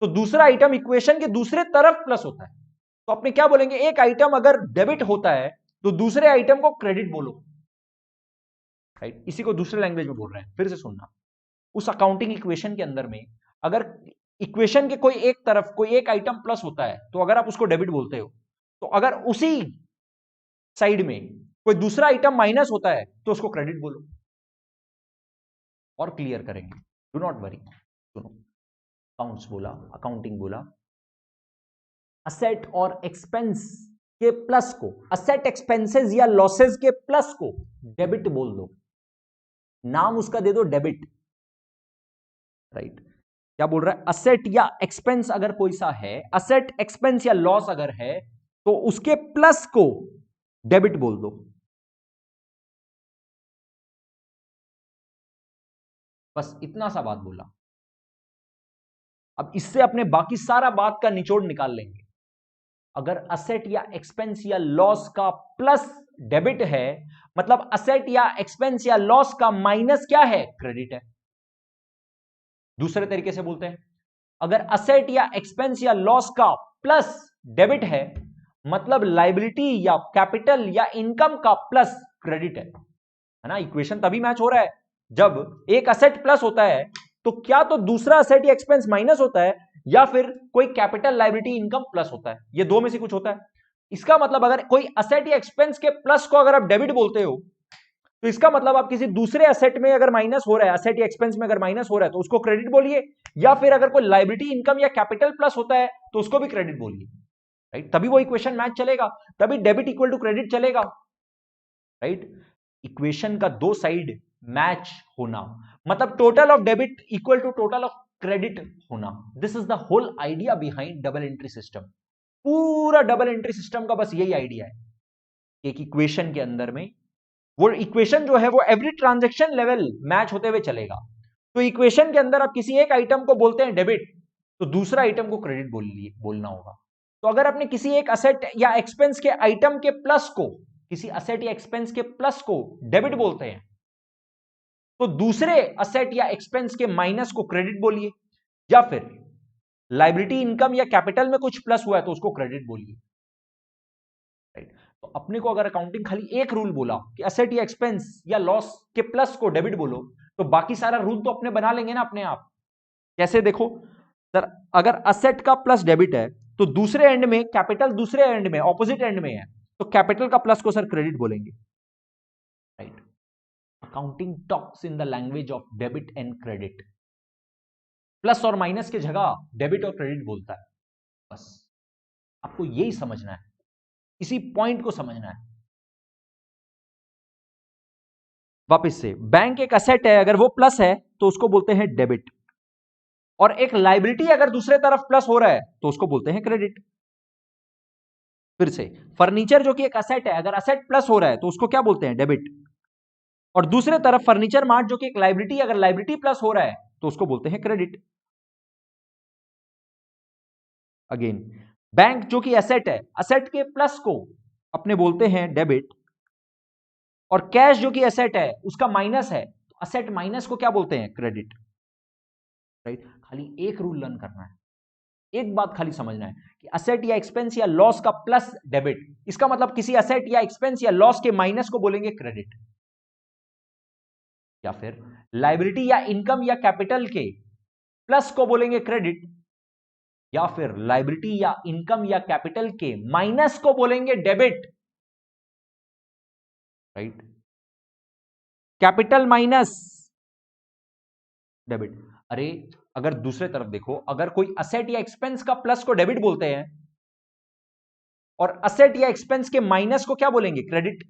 तो दूसरा आइटम इक्वेशन के दूसरे तरफ प्लस होता है। तो अपने क्या बोलेंगे, एक आइटम अगर डेबिट होता है तो दूसरे आइटम को क्रेडिट बोलो, राइट। इसी को दूसरे लैंग्वेज में बोल रहे हैं, फिर से सुनना। उस अकाउंटिंग इक्वेशन के अंदर में अगर इक्वेशन के कोई एक तरफ कोई एक आइटम प्लस होता है तो अगर आप उसको डेबिट बोलते हो, तो अगर उसी साइड में कोई दूसरा आइटम माइनस होता है तो उसको क्रेडिट बोलो। और क्लियर करेंगे, डू नॉट वरी। सुनो, अकाउंट्स बोला, अकाउंटिंग बोला, असेट और एक्सपेंस के प्लस को, असेट एक्सपेंसेस या लॉसेस के प्लस को डेबिट बोल दो, नाम उसका दे दो डेबिट, राइट। क्या बोल रहा है, असेट या एक्सपेंस अगर कोई सा है, असेट एक्सपेंस या लॉस अगर है तो उसके प्लस को डेबिट बोल दो। बस इतना सा बात बोला। अब इससे अपने बाकी सारा बात का निचोड़ निकाल लेंगे। अगर असेट या एक्सपेंस या लॉस का प्लस डेबिट है, मतलब असेट या एक्सपेंस या लॉस का माइनस क्या है, क्रेडिट है। दूसरे तरीके से बोलते हैं, अगर असेट या एक्सपेंस या लॉस का प्लस डेबिट है, मतलब लायबिलिटी या कैपिटल या इनकम का प्लस क्रेडिट है ना। इक्वेशन तभी मैच हो रहा है जब एक असेट प्लस होता है तो क्या तो दूसरा असेट या एक्सपेंस माइनस होता है, या फिर कोई कैपिटल लायबिलिटी इनकम प्लस होता है, ये दो में से कुछ होता है। इसका मतलब अगर कोई असेट या एक्सपेंस के प्लस को अगर आप डेबिट बोलते हो तो इसका मतलब आप किसी दूसरे असेट में अगर माइनस हो रहा है, असेट या एक्सपेंस में अगर माइनस हो रहा है तो उसको क्रेडिट बोलिए, या फिर अगर कोई लायबिलिटी इनकम या कैपिटल प्लस होता है तो उसको भी क्रेडिट बोलिए, राइट। तभी वो इक्वेशन मैच चलेगा, तभी डेबिट इक्वल टू क्रेडिट चलेगा, राइट। इक्वेशन का दो साइड मैच होना, मतलब total of debit equal to total of credit होना। This is the whole idea behind double entry system. पूरा डबल एंट्री सिस्टम का बस यही आइडिया है, एक इक्वेशन के अंदर में वो इक्वेशन जो है वो एवरी ट्रांजैक्शन लेवल मैच होते हुए चलेगा। तो इक्वेशन के अंदर आप किसी एक आइटम को बोलते हैं डेबिट, तो दूसरा आइटम को क्रेडिट बोलना होगा। तो अगर आपने किसी एक असेट या एक्सपेंस के आइटम के प्लस को, किसी असेट या एक्सपेंस के प्लस को डेबिट बोलते हैं, तो दूसरे असेट या एक्सपेंस के माइनस को क्रेडिट बोलिए, या फिर लायबिलिटी इनकम या कैपिटल में कुछ प्लस हुआ है तो उसको क्रेडिट बोलिए, राइट। तो अपने को अगर अकाउंटिंग खाली एक रूल बोला कि असेट या एक्सपेंस या लॉस के प्लस को डेबिट बोलो, तो बाकी सारा रूल तो अपने बना लेंगे ना अपने आप। कैसे, देखो सर, अगर असेट का प्लस डेबिट है तो दूसरे एंड में कैपिटल, दूसरे एंड में ऑपोजिट एंड में है तो कैपिटल का प्लस को सर क्रेडिट बोलेंगे, right. Accounting talks in the language of debit and credit. Plus और माइनस की जगह डेबिट और क्रेडिट बोलता है। बस आपको यही समझना है, इसी पॉइंट को समझना है। वापस से, बैंक एक असेट है, अगर वो प्लस है तो उसको बोलते हैं डेबिट, और एक लायबिलिटी अगर दूसरे तरफ प्लस हो रहा है तो उसको बोलते हैं क्रेडिट। फिर से, फर्नीचर जो कि एक असेट है, अगर असेट प्लस हो रहा है तो उसको क्या बोलते हैं, डेबिट, और दूसरे तरफ फर्नीचर मार्ट जो कि एक लायबिलिटी, अगर लायबिलिटी प्लस हो रहा है तो उसको बोलते हैं क्रेडिट। अगेन, बैंक जो कि एसेट है, असेट के प्लस को अपने बोलते हैं डेबिट, और कैश जो कि एसेट है उसका माइनस है तो असेट माइनस को क्या बोलते हैं, क्रेडिट, राइट। खाली एक रूल लर्न करना है, एक बात खाली समझना है कि असेट या एक्सपेंस या लॉस का प्लस डेबिट, इसका मतलब किसी असेट या एक्सपेंस या लॉस के माइनस को बोलेंगे क्रेडिट, या फिर लायबिलिटी या इनकम या कैपिटल के प्लस को बोलेंगे क्रेडिट, या फिर लायबिलिटी या इनकम या कैपिटल के माइनस को बोलेंगे debit, right. Capital minus debit. अरे अगर दूसरे तरफ देखो, अगर कोई असेट या एक्सपेंस का प्लस को डेबिट बोलते हैं और असेट या एक्सपेंस के माइनस को क्या बोलेंगे, क्रेडिट।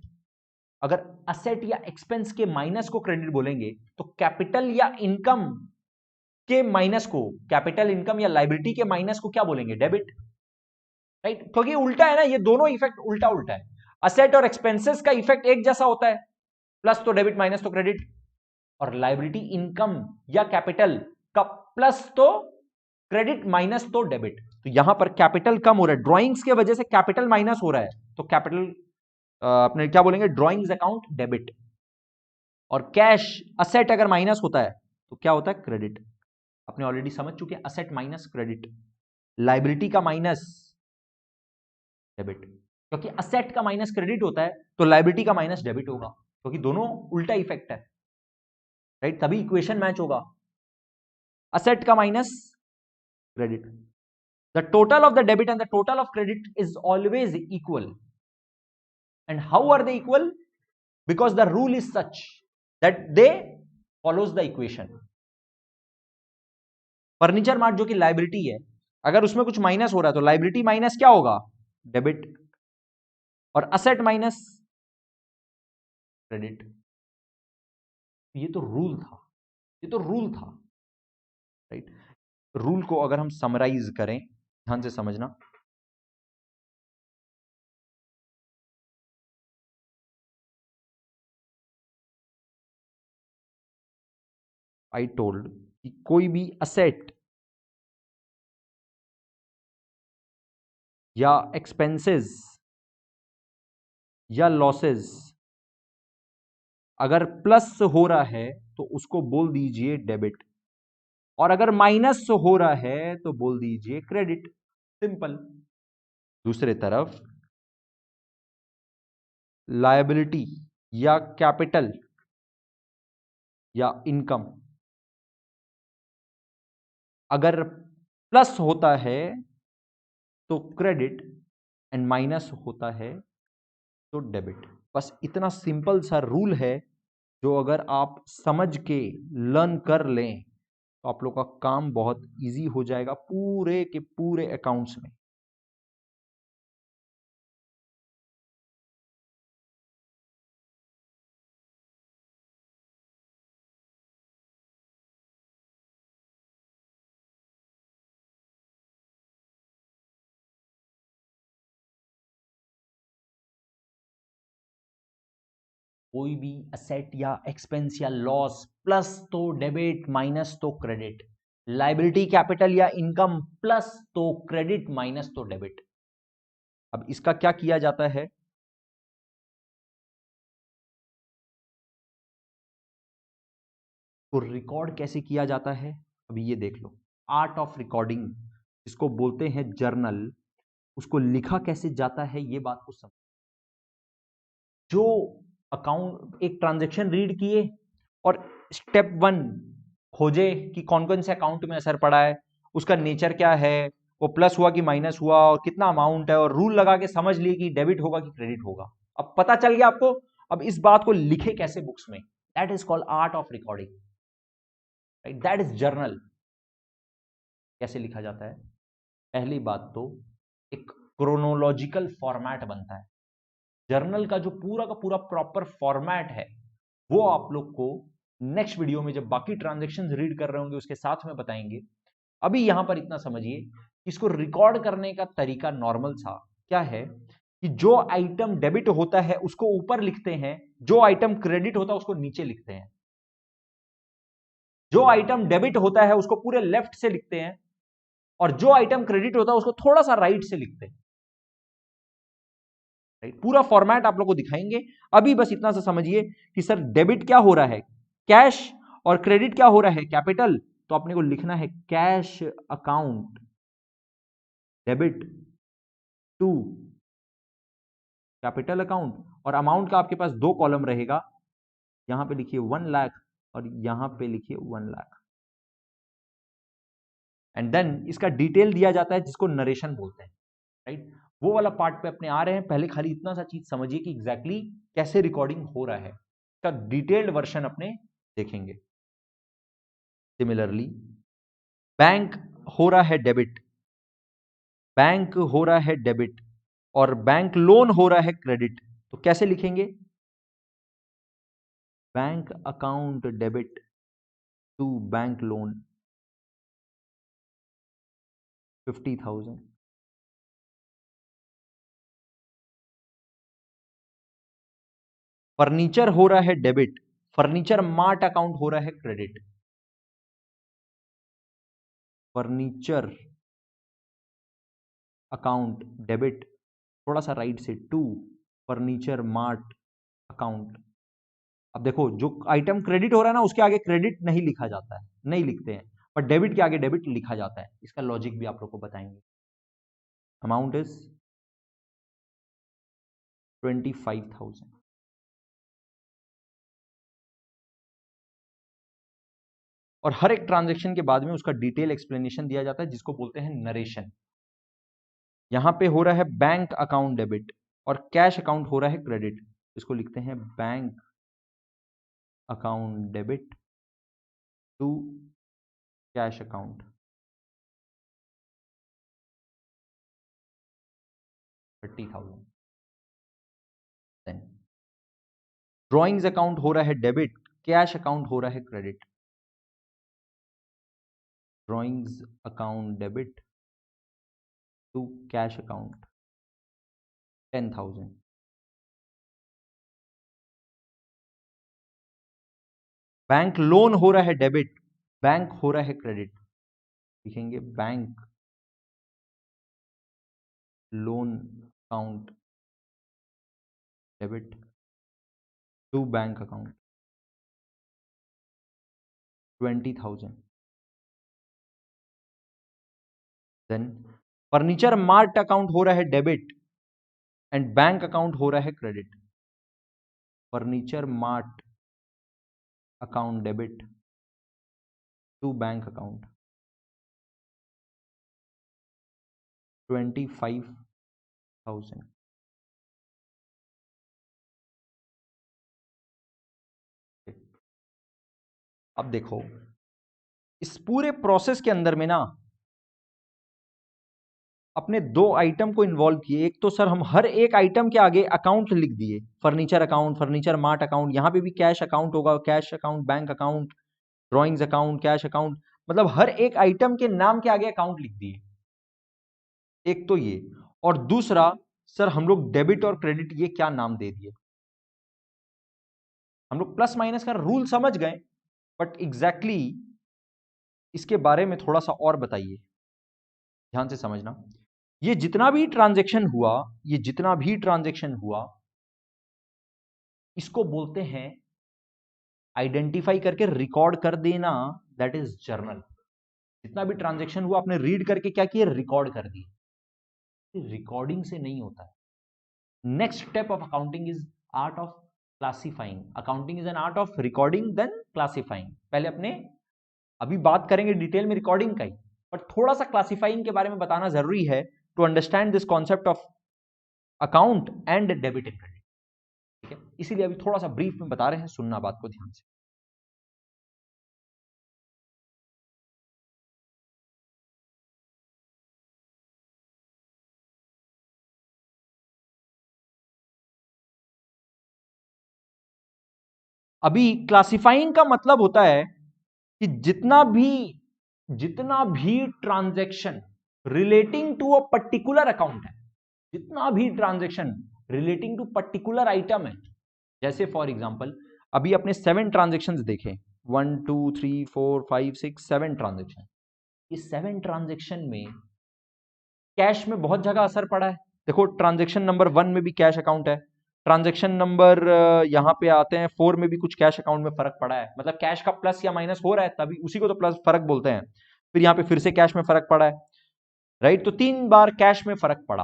अगर असेट या एक्सपेंस के माइनस को क्रेडिट बोलेंगे तो कैपिटल या इनकम के माइनस को, कैपिटल इनकम या लायबिलिटी के माइनस को क्या बोलेंगे, डेबिट, राइट। क्योंकि उल्टा है ना, ये दोनों इफेक्ट उल्टा उल्टा है। असेट और एक्सपेंसेस का इफेक्ट एक जैसा होता है, प्लस तो डेबिट माइनस तो क्रेडिट, और लायबिलिटी इनकम या कैपिटल का प्लस तो क्रेडिट माइनस तो डेबिट। तो यहां पर कैपिटल कम हो रहा है, ड्राइंग्स की वजह से कैपिटल माइनस हो रहा है, तो कैपिटल अपने क्या बोलेंगे, ड्राइंग्स अकाउंट डेबिट। और कैश असेट अगर माइनस होता है तो क्या होता है, क्रेडिट। आपने ऑलरेडी समझ चुके हैं, असेट माइनस क्रेडिट, लायबिलिटी का माइनस डेबिट, क्योंकि असेट का माइनस क्रेडिट होता है तो लायबिलिटी का माइनस डेबिट होगा, क्योंकि दोनों उल्टा इफेक्ट है, राइट। तभी इक्वेशन मैच होगा, असेट का minus credit. The total of the debit and the total of credit is always equal. And how are they equal, because the rule is such that they follows the equation। Furniture mart जो कि liability है, अगर उसमें कुछ minus हो रहा है तो लायबिलिटी माइनस क्या होगा, डेबिट, और असेट माइनस क्रेडिट। ये तो रूल था, ये तो रूल था, राइट। रूल को अगर हम समराइज करें, ध्यान से समझना, आई टोल्ड कि कोई भी असेट या एक्सपेंसेस या लॉसेस अगर प्लस हो रहा है तो उसको बोल दीजिए डेबिट, और अगर माइनस हो रहा है तो बोल दीजिए क्रेडिट। सिंपल। दूसरे तरफ लायबिलिटी या कैपिटल या इनकम अगर प्लस होता है तो क्रेडिट, एंड माइनस होता है तो डेबिट। बस इतना सिंपल सा रूल है, जो अगर आप समझ के लर्न कर लें तो आप लोग का काम बहुत इजी हो जाएगा पूरे के पूरे अकाउंट्स में। कोई भी असेट या एक्सपेंस या लॉस प्लस तो डेबिट, माइनस तो क्रेडिट। लायबिलिटी, कैपिटल या इनकम प्लस तो क्रेडिट, माइनस तो डेबिट। अब इसका क्या किया जाता है, तो रिकॉर्ड कैसे किया जाता है अभी ये देख लो। आर्ट ऑफ रिकॉर्डिंग, जिसको बोलते हैं जर्नल, उसको लिखा कैसे जाता है ये बात को समझ। जो अकाउंट एक ट्रांजैक्शन रीड किए और स्टेप 1 खोजे कि कौन कौन से अकाउंट में असर पड़ा है, उसका नेचर क्या है, वो प्लस हुआ कि माइनस हुआ और कितना अमाउंट है, और रूल लगा के समझ लिए कि डेबिट होगा कि क्रेडिट होगा। अब पता चल गया आपको। अब इस बात को लिखे कैसे बुक्स में, that is called art of recording, right, that is journal. कैसे लिखा जाता है, पहली बात तो एक क्रोनोलॉजिकल फॉर्मेट बनता है। जर्नल का जो पूरा का पूरा प्रॉपर फॉर्मेट है वो आप लोग को नेक्स्ट वीडियो में जब बाकी ट्रांजैक्शन रीड कर रहे होंगे उसके साथ में बताएंगे। अभी यहां पर इतना समझिए, इसको रिकॉर्ड करने का तरीका नॉर्मल सा क्या है कि जो आइटम डेबिट होता है उसको ऊपर लिखते हैं, जो आइटम क्रेडिट होता है उसको नीचे लिखते हैं। जो आइटम डेबिट होता है उसको पूरे लेफ्ट से लिखते हैं, और जो आइटम क्रेडिट होता है उसको थोड़ा सा राइट से लिखते हैं। राइट, पूरा फॉर्मेट आप लोग को दिखाएंगे। अभी बस इतना सा समझिए कि सर डेबिट क्या हो रहा है, कैश, और क्रेडिट क्या हो रहा है, कैपिटल। तो अपने को लिखना है cash account debit to capital account, और अमाउंट का आपके पास दो कॉलम रहेगा, यहां पे लिखिए 1 लाख और यहां पे लिखिए 1 लाख। एंड देन इसका डिटेल दिया जाता है जिसको नरेशन बोलते हैं, राइट। वो वाला पार्ट पे अपने आ रहे हैं, पहले खाली इतना सा चीज समझिए कि एग्जैक्टली कैसे रिकॉर्डिंग हो रहा है, इसका डिटेल्ड वर्जन अपने देखेंगे। सिमिलरली बैंक हो रहा है डेबिट, बैंक हो रहा है डेबिट, और बैंक लोन हो रहा है क्रेडिट, तो कैसे लिखेंगे, bank account debit to bank loan 50,000। Furniture हो रहा है डेबिट, फर्नीचर मार्ट अकाउंट हो रहा है क्रेडिट। फर्नीचर अकाउंट डेबिट, थोड़ा सा राइट से टू फर्नीचर मार्ट अकाउंट। अब देखो जो आइटम क्रेडिट हो रहा है ना उसके आगे क्रेडिट नहीं लिखा जाता है, नहीं लिखते हैं, पर डेबिट के आगे डेबिट लिखा जाता है। इसका लॉजिक भी आप लोग को बताएंगे। Amount is 25,000। और हर एक ट्रांजेक्शन के बाद में उसका डिटेल एक्सप्लेनेशन दिया जाता है जिसको बोलते हैं नरेशन। यहां पे हो रहा है बैंक अकाउंट डेबिट और कैश अकाउंट हो रहा है क्रेडिट, इसको लिखते हैं bank account debit to cash account 30,000। Drawings account हो रहा है डेबिट, कैश अकाउंट हो रहा है credit. Drawings account debit to cash account 10,000। Bank loan हो रहा है डेबिट, बैंक हो रहा है क्रेडिट। लिखेंगे bank loan account debit to bank account 20,000। Then furniture mart account हो रहा है डेबिट एंड बैंक अकाउंट हो रहा है credit. Furniture mart account debit to bank account 25,000। अब देखो इस पूरे प्रोसेस के अंदर में ना अपने दो आइटम को इन्वॉल्व किए। एक तो सर हम हर एक आइटम के आगे अकाउंट लिख दिए, furniture account, furniture mart account, यहां पे भी कैश अकाउंट होगा, cash account, bank account, drawings account, cash account, मतलब हर एक आइटम के नाम के आगे अकाउंट लिख दिए। एक तो ये, और दूसरा सर हम लोग डेबिट और क्रेडिट ये क्या नाम दे दिए। हम लोग प्लस माइनस का रूल समझ गए, बट एग्जैक्टली इसके बारे में थोड़ा सा और बताइए, ध्यान से समझना। ये जितना भी ट्रांजैक्शन हुआ, ये जितना भी ट्रांजैक्शन हुआ, इसको बोलते हैं आइडेंटिफाई करके रिकॉर्ड कर देना, दैट इज जर्नल। जितना भी ट्रांजैक्शन हुआ आपने रीड करके क्या किया, रिकॉर्ड कर दिया। रिकॉर्डिंग से नहीं होता है। Next step of accounting is art of classifying. Accounting is an art of recording then classifying. पहले अपने अभी बात करेंगे डिटेल में रिकॉर्डिंग का ही, बट थोड़ा सा क्लासिफाइंग के बारे में बताना जरूरी है to understand this concept of account and debit and credit. ठीक है, इसीलिए अभी थोड़ा सा ब्रीफ में बता रहे हैं, सुनना बात को ध्यान से। अभी क्लासिफाइंग का मतलब होता है कि जितना भी transaction relating to a particular account है, जितना भी transaction relating to particular item है, जैसे फॉर एग्जांपल अभी अपने 7 ट्रांजैक्शंस देखें, 1 2 3 4 5 6 7 ट्रांजैक्शन। इस 7 ट्रांजैक्शन में कैश में बहुत जगह असर पड़ा है। देखो ट्रांजैक्शन नंबर 1 में भी कैश अकाउंट है, ट्रांजैक्शन नंबर यहां पे आते हैं 4 में भी कुछ कैश अकाउंट में फर्क पड़ा है, मतलब कैश का प्लस या माइनस हो रहा है, तभी उसी को तो प्लस फर्क बोलते हैं। फिर यहां पे फिर से कैश में फर्क पड़ा है, राइट, तो 3 बार कैश में फर्क पड़ा।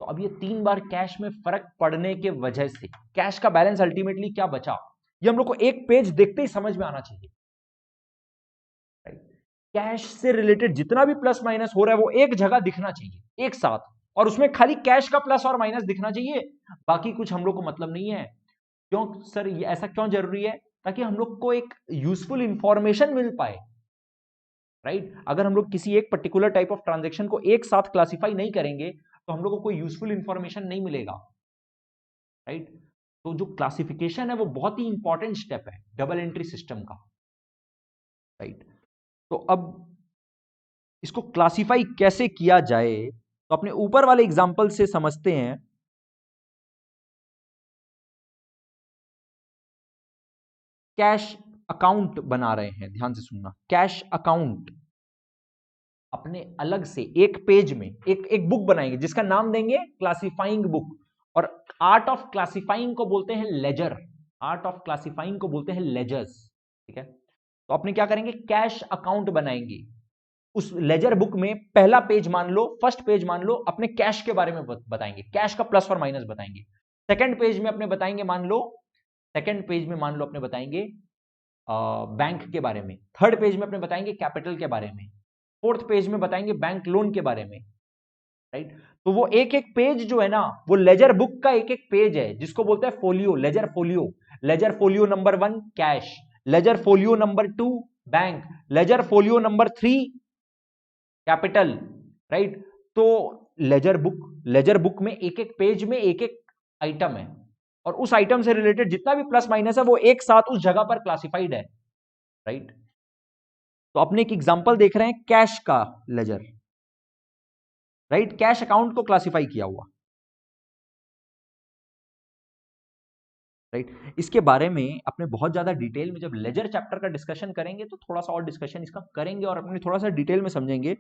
तो अब ये 3 बार कैश में फर्क पड़ने के वजह से कैश का बैलेंस अल्टीमेटली क्या बचा, ये हम लोग को एक पेज देखते ही समझ में आना चाहिए। कैश से रिलेटेड जितना भी प्लस माइनस हो रहा है वो एक जगह दिखना चाहिए एक साथ, और उसमें खाली कैश का प्लस और माइनस दिखना चाहिए, बाकी कुछ हम लोग को मतलब नहीं है। क्यों सर, ये ऐसा क्यों जरूरी है? ताकि हम लोग को एक यूजफुल इंफॉर्मेशन मिल पाए, राइट। अगर हम लोग किसी एक पर्टिकुलर टाइप ऑफ ट्रांजेक्शन को एक साथ क्लासिफाई नहीं करेंगे तो हम लोग को कोई यूजफुल इंफॉर्मेशन नहीं मिलेगा, राइट। तो जो क्लासिफिकेशन है वो बहुत ही इंपॉर्टेंट स्टेप है डबल एंट्री सिस्टम का, राइट। तो अब इसको क्लासिफाई कैसे किया जाए, तो अपने ऊपर वाले एग्जाम्पल से समझते हैं। कैश अकाउंट बना रहे हैं, ध्यान से सुनना। कैश अकाउंट अपने अलग से एक पेज में एक बुक बनाएंगे जिसका नाम देंगे क्लासिफाइंग बुक, और आर्ट ऑफ क्लासिफाइंग को बोलते हैं लेजर। आर्ट ऑफ क्लासिफाइंग को बोलते हैं लेजर्स, ठीक है। तो अपने क्या करेंगे, कैश अकाउंट बनाएंगे। उस लेजर बुक में पहला पेज मान लो, फर्स्ट पेज मान लो, अपने कैश के बारे में बताएंगे, कैश का प्लस और माइनस बताएंगे। सेकंड पेज में अपने बताएंगे, मान लो सेकंड पेज में मान लो अपने बताएंगे बैंक के बारे में। थर्ड पेज में अपने बताएंगे कैपिटल के बारे में। फोर्थ पेज में बताएंगे बैंक लोन के बारे में, राइट। तो वो एक एक पेज जो है ना, वो लेजर बुक का एक एक पेज है जिसको बोलते हैं folio, ledger folio. Ledger folio number 1 cash, ledger folio number 2 bank, ledger folio number 3 capital, right. तो लेजर बुक में एक एक पेज में एक एक आइटम है, और उस आइटम से रिलेटेड जितना भी प्लस माइनस है वो एक साथ उस जगह पर क्लासिफाइड है, राइट। तो अपने एक एग्जांपल देख रहे हैं कैश का लेजर, राइट, कैश अकाउंट को क्लासिफाई किया हुआ, राइट। इसके बारे में अपने बहुत ज्यादा डिटेल में जब लेजर चैप्टर का डिस्कशन करेंगे तो थोड़ा सा और डिस्कशन इसका करेंगे और अपने थोड़ा सा डिटेल में समझेंगे।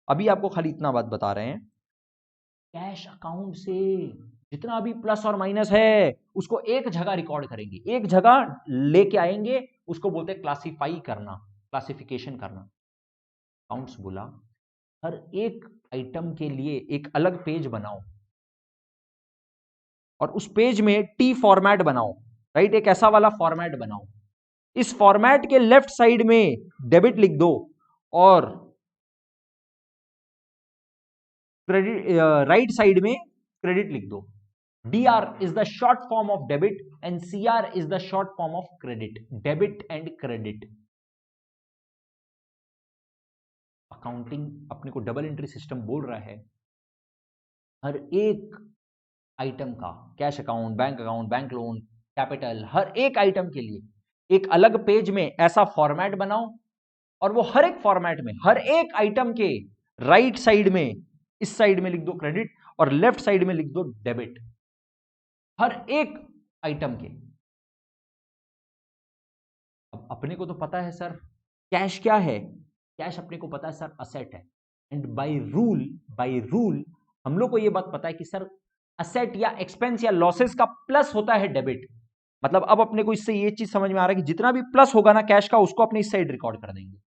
अभी आपको खाली इतना बात बता रहे हैं, कैश अकाउंट से जितना भी प्लस और माइनस है उसको एक जगह रिकॉर्ड करेंगे, एक जगह लेके आएंगे, उसको बोलते हैं क्लासिफाई करना, क्लासिफिकेशन करना। अकाउंट्स बोला हर एक आइटम के लिए एक अलग पेज बनाओ और उस पेज में टी फॉर्मेट बनाओ, राइट, एक ऐसा वाला फॉर्मेट बनाओ। इस फॉर्मेट के लेफ्ट साइड में डेबिट लिख दो और क्रेडिट राइट साइड में क्रेडिट लिख दो। DR is the short form of debit and CR is the short form of credit, debit and credit। Accounting अपने को डबल एंट्री सिस्टम बोल रहा है, हर एक आइटम का, cash account, bank loan, capital, हर एक आइटम के लिए एक अलग पेज में ऐसा फॉर्मेट बनाओ और वो हर एक फॉर्मेट में हर एक आइटम के राइट साइड में, इस साइड में लिख दो क्रेडिट और लेफ्ट साइड में लिख दो डेबिट, हर एक आइटम के। अब अपने को तो पता है सर कैश क्या है, कैश अपने को पता है सर असेट है, एंड बाय रूल हम लोग को ये बात पता है कि सर असेट या एक्सपेंस या लॉसेस का प्लस होता है डेबिट। मतलब अब अपने को इससे ये चीज समझ में आ रहा है कि जितना भी प्लस होगा ना कैश का उसको अपने इस साइड रिकॉर्ड कर देंगे,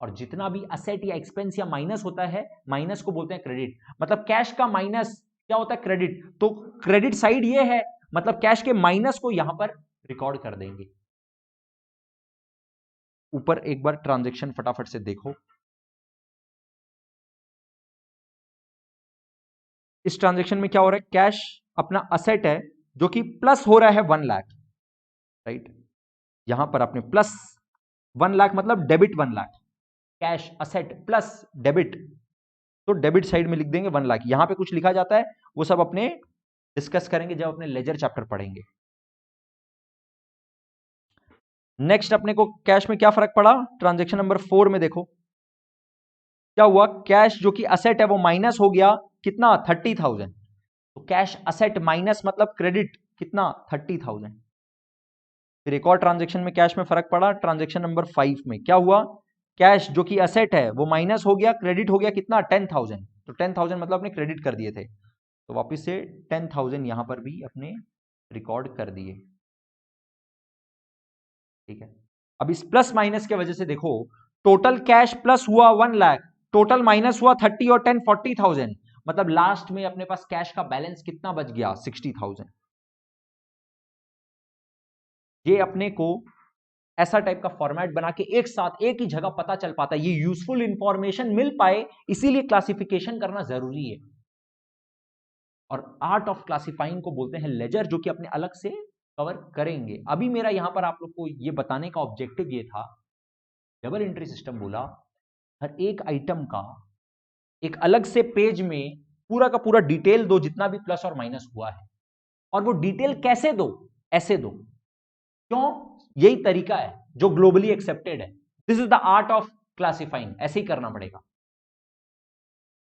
और जितना भी असेट या एक्सपेंस या माइनस होता है माइनस को बोलते हैं क्रेडिट। मतलब कैश का माइनस क्या होता है, क्रेडिट। तो क्रेडिट साइड ये है, मतलब कैश के माइनस को यहां पर रिकॉर्ड कर देंगे। ऊपर एक बार ट्रांजैक्शन फटाफट से देखो, इस ट्रांजैक्शन में क्या हो रहा है, कैश अपना असेट है जो कि प्लस हो रहा है 1 लाख, राइट। यहां पर आपने प्लस 1 लाख मतलब debit 1 lakh, cash asset plus debit, तो डेबिट साइड में लिख देंगे 1 लाख। यहां पे कुछ लिखा जाता है वो सब अपने डिस्कस करेंगे जब अपने लेजर चैप्टर पढ़ेंगे। नेक्स्ट अपने को कैश में क्या फर्क पड़ा, ट्रांजैक्शन नंबर 4 में देखो क्या हुआ, कैश जो कि असेट है वो माइनस हो गया कितना, 30,000। तो कैश असेट माइनस मतलब क्रेडिट कितना, 30,000। फिर एक और ट्रांजैक्शन में कैश में फर्क पड़ा, ट्रांजैक्शन नंबर 5 में क्या हुआ, कैश जो कि असेट है वो माइनस हो गया, क्रेडिट हो गया कितना, 10,000। तो 10,000 मतलब अपने क्रेडिट कर दिए थे, तो वापस से 10,000 यहां पर भी अपने रिकॉर्ड कर दिए, ठीक है। अब इस प्लस माइनस के वजह से देखो, टोटल कैश प्लस हुआ 1 लाख, टोटल माइनस हुआ 30 और 10 40,000, मतलब लास्ट में अपने पास कैश का बैलेंस कितना बच गया, 60,000। ये अपने को ऐसा टाइप का फॉर्मेट बना के एक साथ एक ही जगह पता चल पाता है, ये यूजफुल इंफॉर्मेशन मिल पाए, इसीलिए क्लासिफिकेशन करना जरूरी है। और आर्ट ऑफ क्लासिफाइंग को बोलते हैं लेजर, जो कि अपने अलग से कवर करेंगे। अभी मेरा यहां पर आप लोग को ये बताने का ऑब्जेक्टिव ये था, डबल एंट्री सिस्टम बोला हर एक आइटम का एक अलग से पेज में पूरा का पूरा डिटेल दो जितना भी प्लस और माइनस हुआ है, और वो डिटेल कैसे दो, ऐसे दो। क्यों, यही तरीका है जो ग्लोबली एक्सेप्टेड है, this is the art of classifying, ऐसे ही करना पड़ेगा।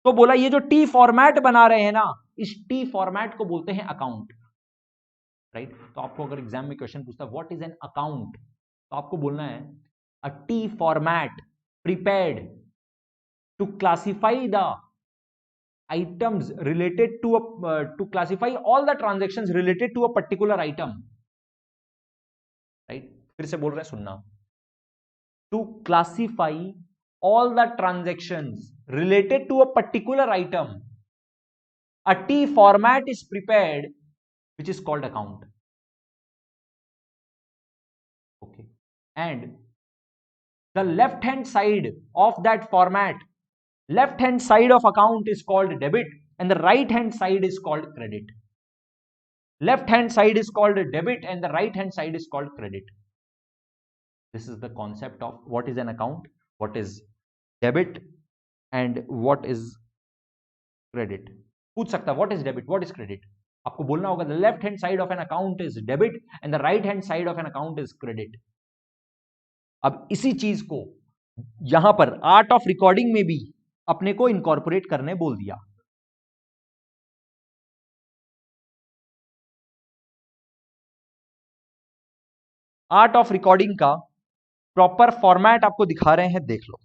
तो बोला ये जो टी फॉर्मेट बना रहे हैं ना, इस टी फॉर्मेट को बोलते हैं अकाउंट, राइट। तो आपको अगर एग्जाम में क्वेश्चन पूछता है व्हाट इज एन अकाउंट, तो आपको बोलना है a T format prepared to classify the items related to classify all the transactions related to a particular item, right। फिर से बोल रहे हैं सुनना, to classify all the transactions related to a particular item a T format is prepared which is called account, okay। And the left hand side of that format, left hand side of account is called debit and the right hand side is called credit, left hand side is called debit and the right hand side is called credit। This is the concept of what is an account, what is debit and what is credit। पूछ सकता है what is debit, what is credit, आपको बोलना होगा the left hand side of an account is debit and the right hand side of an account is credit. अब इसी चीज को यहां पर आर्ट ऑफ रिकॉर्डिंग में भी अपने को इनकॉर्पोरेट करने बोल दिया। आर्ट ऑफ रिकॉर्डिंग का प्रॉपर फॉर्मेट आपको दिखा रहे हैं, देख लो।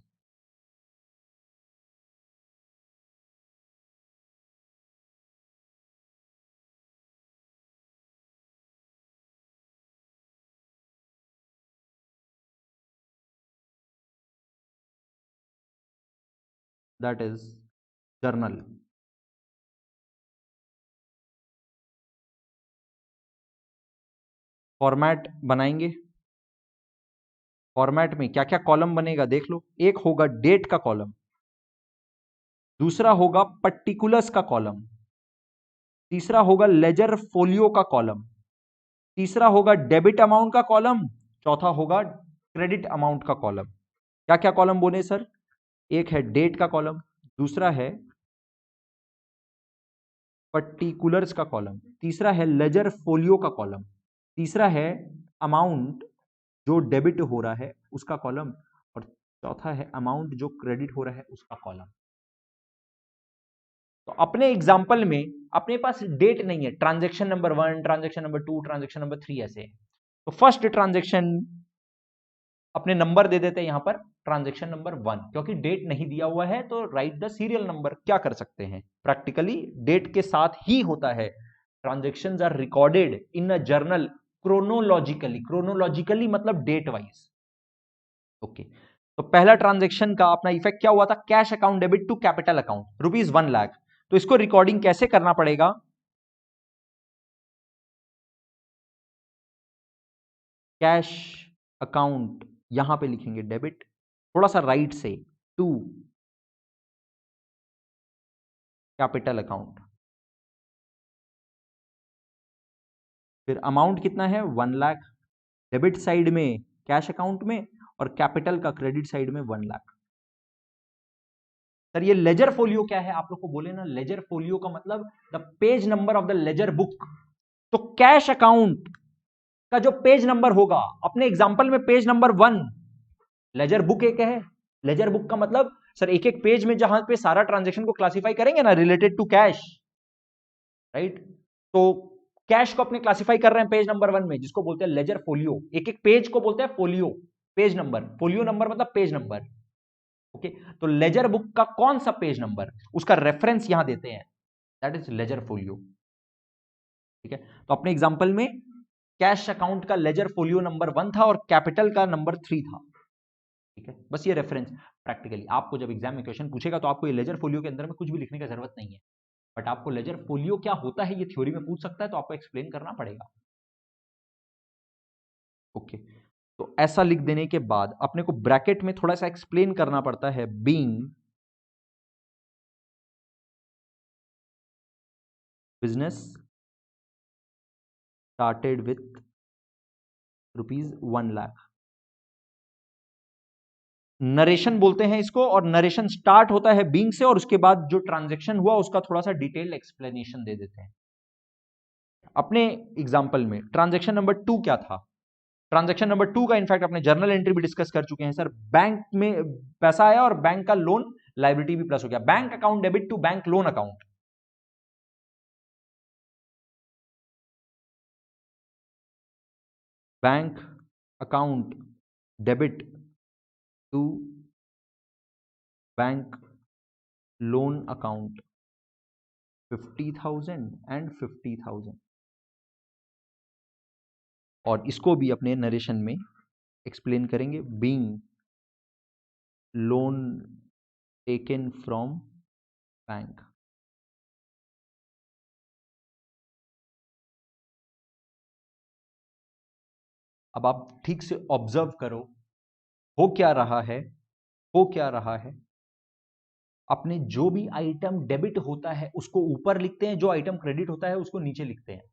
That is journal. फॉर्मेट बनाएंगे, फॉर्मेट में क्या क्या कॉलम बनेगा देख लो। एक होगा डेट का कॉलम, दूसरा होगा पर्टिकुलर्स का कॉलम, तीसरा होगा लेजर फोलियो का कॉलम, तीसरा होगा डेबिट अमाउंट का कॉलम, चौथा होगा क्रेडिट अमाउंट का कॉलम। क्या क्या कॉलम बोले सर? एक है डेट का कॉलम, दूसरा है पर्टिकुलर्स का कॉलम, तीसरा है लेजर फोलियो का कॉलम, तीसरा है अमाउंट जो डेबिट हो रहा है उसका कॉलम, और चौथा है अमाउंट जो क्रेडिट हो रहा है उसका कॉलम। तो अपने एग्जाम्पल में अपने पास डेट नहीं है, transaction number 1, transaction number 2, transaction number 3 ऐसे। तो फर्स्ट ट्रांजेक्शन अपने नंबर दे देते हैं यहां पर ट्रांजेक्शन नंबर 1, क्योंकि डेट नहीं दिया हुआ है तो राइट द सीरियल नंबर। क्या कर सकते हैं, प्रैक्टिकली डेट के साथ ही होता है। Transactions are recorded in a journal chronologically, chronologically मतलब डेट वाइज। ओके, तो पहला ट्रांजेक्शन का अपना इफेक्ट क्या हुआ था? Cash account debit to capital account ₹1,00,000। तो इसको रिकॉर्डिंग कैसे करना पड़ेगा? कैश अकाउंट यहां पे लिखेंगे डेबिट, थोड़ा सा राइट से टू कैपिटल अकाउंट, फिर अमाउंट कितना है 1,00,000 डेबिट साइड में कैश अकाउंट में, और कैपिटल का क्रेडिट साइड में 1,00,000। सर ये लेजर फोलियो क्या है? आप लोग को बोले ना, लेजर फोलियो का मतलब the page number of the laser book. तो कैश अकाउंट का जो पेज नंबर होगा, अपने एग्जांपल में पेज नंबर 1, लेजर बुक एक है। लेजर बुक का मतलब सर एक एक पेज में जहां पे सारा ट्रांजेक्शन को क्लासिफाई करेंगे ना रिलेटेड टू कैश, राइट? तो कैश को अपने क्लासिफाई कर रहे हैं पेज नंबर 1 में, जिसको बोलते हैं लेजर फोलियो। एक एक पेज को बोलते हैं folio, page number. Folio number मतलब पेज नंबर। ओके, तो लेजर बुक का कौन सा पेज नंबर, उसका रेफरेंस यहां देते हैं, दैट इज लेजर फोलियो। ठीक है, तो अपने एग्जांपल में कैश अकाउंट का लेजर फोलियो नंबर 1 था और कैपिटल का नंबर 3 था। ठीक है, बस ये रेफरेंस। प्रैक्टिकली आपको जब एग्जाम में क्वेश्चन पूछेगा तो आपको ये लेजर फोलियो के अंदर में कुछ भी लिखने की जरूरत नहीं है, बट आपको लेजर फोलियो क्या होता है ये थ्योरी में पूछ सकता है, तो आपको एक्सप्लेन करना पड़ेगा। ओके, तो ऐसा लिख देने के बाद अपने को ब्रैकेट में थोड़ा सा एक्सप्लेन करना पड़ता है, being business started with ₹1,00,000। Narration बोलते हैं इसको, और नरेशन स्टार्ट होता है बीइंग से, और उसके बाद जो ट्रांजैक्शन हुआ उसका थोड़ा सा डिटेल एक्सप्लेनेशन दे देते हैं। अपने एग्जांपल में ट्रांजैक्शन नंबर 2 क्या था? ट्रांजैक्शन नंबर 2 का इनफैक्ट अपने जर्नल एंट्री भी डिस्कस कर चुके हैं सर। बैंक में पैसा आया और बैंक का लोन लायबिलिटी भी प्लस हो गया, bank account debit to bank loan account. Bank account debit to bank loan account 50,000 and 50,000, और इसको भी अपने नरेशन में एक्सप्लेन करेंगे, being loan taken from bank. अब आप ठीक से ऑब्जर्व करो, हो क्या रहा है, हो क्या रहा है। अपने जो भी आइटम डेबिट होता है उसको ऊपर लिखते हैं, जो आइटम क्रेडिट होता है उसको नीचे लिखते हैं।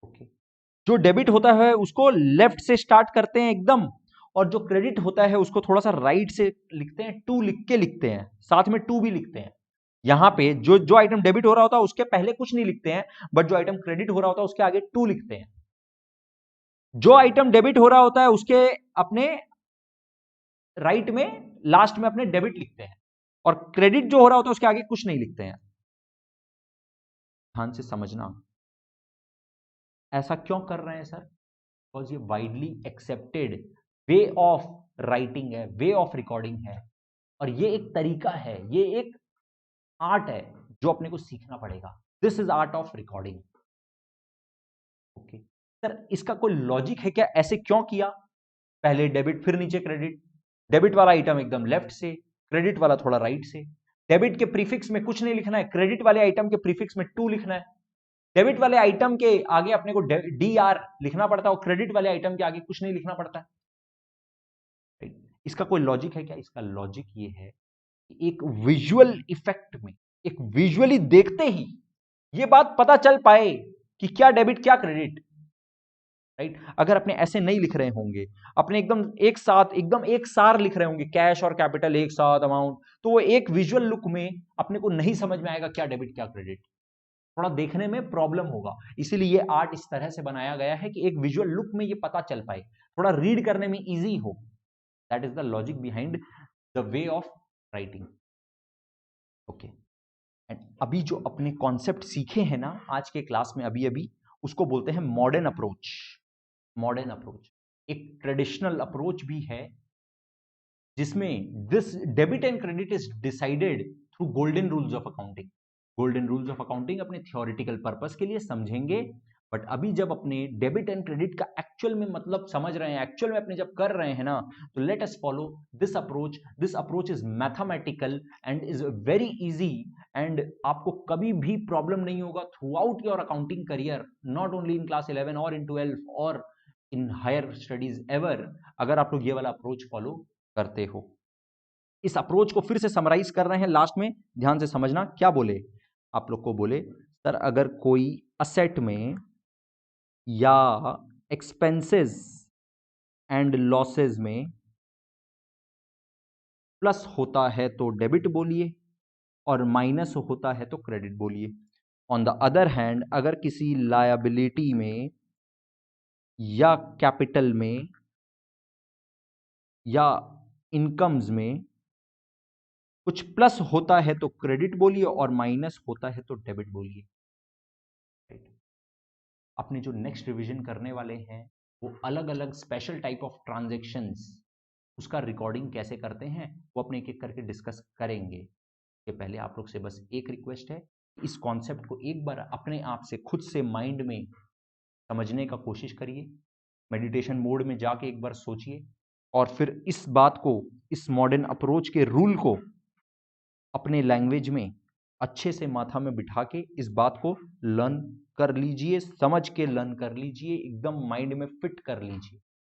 ओके, जो डेबिट होता है उसको लेफ्ट से स्टार्ट करते हैं एकदम, और जो क्रेडिट होता है उसको थोड़ा सा राइट से लिखते हैं, टू लिख के लिखते हैं, साथ में टू भी लिखते हैं। यहां पे जो जो आइटम डेबिट हो रहा होता है उसके पहले कुछ नहीं लिखते हैं, बट जो आइटम क्रेडिट हो रहा होता है उसके आगे 2 लिखते हैं। जो आइटम डेबिट हो रहा होता है उसके अपने राइट में लास्ट में अपने डेबिट लिखते हैं, और क्रेडिट जो हो रहा होता है उसके आगे कुछ नहीं लिखते हैं। ध्यान से समझना, ऐसा क्यों कर रहे हैं सर? बिकॉज ये widely accepted way of writing है, वे ऑफ रिकॉर्डिंग है, और ये एक तरीका है, ये एक आर्ट है जो अपने को सीखना पड़ेगा। This is art of recording. Okay sir, इसका कोई लॉजिक है क्या? ऐसे क्यों किया? पहले डेबिट फिर नीचे क्रेडिट, डेबिट वाला आइटम एकदम लेफ्ट से, क्रेडिट वाला थोड़ा राइट से। डेबिट के प्रीफिक्स में कुछ नहीं लिखना है, क्रेडिट वाले आइटम के प्रीफिक्स में 2 लिखना है। डेबिट वाले आइटम के आगे अपने को DR लिखना पड़ता है, और क्रेडिट वाले आइटम के आगे कुछ नहीं लिखना पड़ता है। इसका कोई लॉजिक है क्या? इसका लॉजिक ये है कि एक विजुअल इफेक्ट में, एक विजुअली देखते ही ये बात पता चल पाए कि क्या डेबिट क्या क्रेडिट। राइट, अगर अपने ऐसे नहीं लिख रहे होंगे, अपने एकदम एक साथ एकदम एक सार लिख रहे होंगे, कैश और कैपिटल एक साथ अमाउंट, तो वो एक विजुअल लुक में अपने को नहीं समझ में आएगा क्या डेबिट क्या क्रेडिट, थोड़ा देखने में प्रॉब्लम होगा। इसीलिए ये आर्ट इस तरह से बनाया गया है कि एक विजुअल लुक में ये पता चल पाए, थोड़ा रीड करने में इजी हो। That is the logic behind the way of writing. Okay, and अभी जो अपने कॉन्सेप्ट सीखे हैं ना आज के क्लास में, अभी अभी, उसको बोलते हैं मॉडर्न अप्रोच। मॉडर्न अप्रोच एक ट्रेडिशनल अप्रोच भी है, जिसमें this debit and credit is decided through golden rules of accounting. Golden rules of accounting अपने थियोरिटिकल पर्पस के लिए समझेंगे, बट अभी जब अपने डेबिट एंड क्रेडिट का एक्चुअल में मतलब समझ रहे हैं, एक्चुअल में अपने जब कर रहे हैं ना, तो let us follow this approach. This approach is mathematical and is very easy, and आपको कभी भी प्रॉब्लम नहीं होगा through out your accounting career, not only in class 11 और इन 12 और इन हायर स्टडीज एवर, अगर आप लोग ये वाला अप्रोच फॉलो करते हो। इस अप्रोच को फिर से समराइज कर रहे हैं लास्ट में, ध्यान से समझना। क्या बोले आप लोग को? बोले सर अगर कोई असेट में या एक्सपेंसेस एंड लॉसेस में प्लस होता है तो डेबिट बोलिए, और माइनस होता है तो क्रेडिट बोलिए। ऑन द अदर हैंड, अगर किसी लायबिलिटी में या कैपिटल में या इनकम्स में कुछ प्लस होता है तो क्रेडिट बोलिए, और माइनस होता है तो डेबिट बोलिए। अपने जो नेक्स्ट रिवीजन करने वाले हैं वो अलग अलग स्पेशल टाइप ऑफ ट्रांजैक्शंस, उसका रिकॉर्डिंग कैसे करते हैं वो अपने एक एक करके डिस्कस करेंगे। ये पहले आप लोग से बस एक रिक्वेस्ट है, इस कॉन्सेप्ट को एक बार अपने आप से खुद से माइंड में समझने का कोशिश करिए, मेडिटेशन मोड में जाके एक बार सोचिए, और फिर इस बात को, इस मॉडर्न अप्रोच के रूल को अपने लैंग्वेज में अच्छे से माथा में बिठा के इस बात को लर्न कर लीजिए, समझ के लर्न कर लीजिए, एकदम माइंड में फिट कर लीजिए।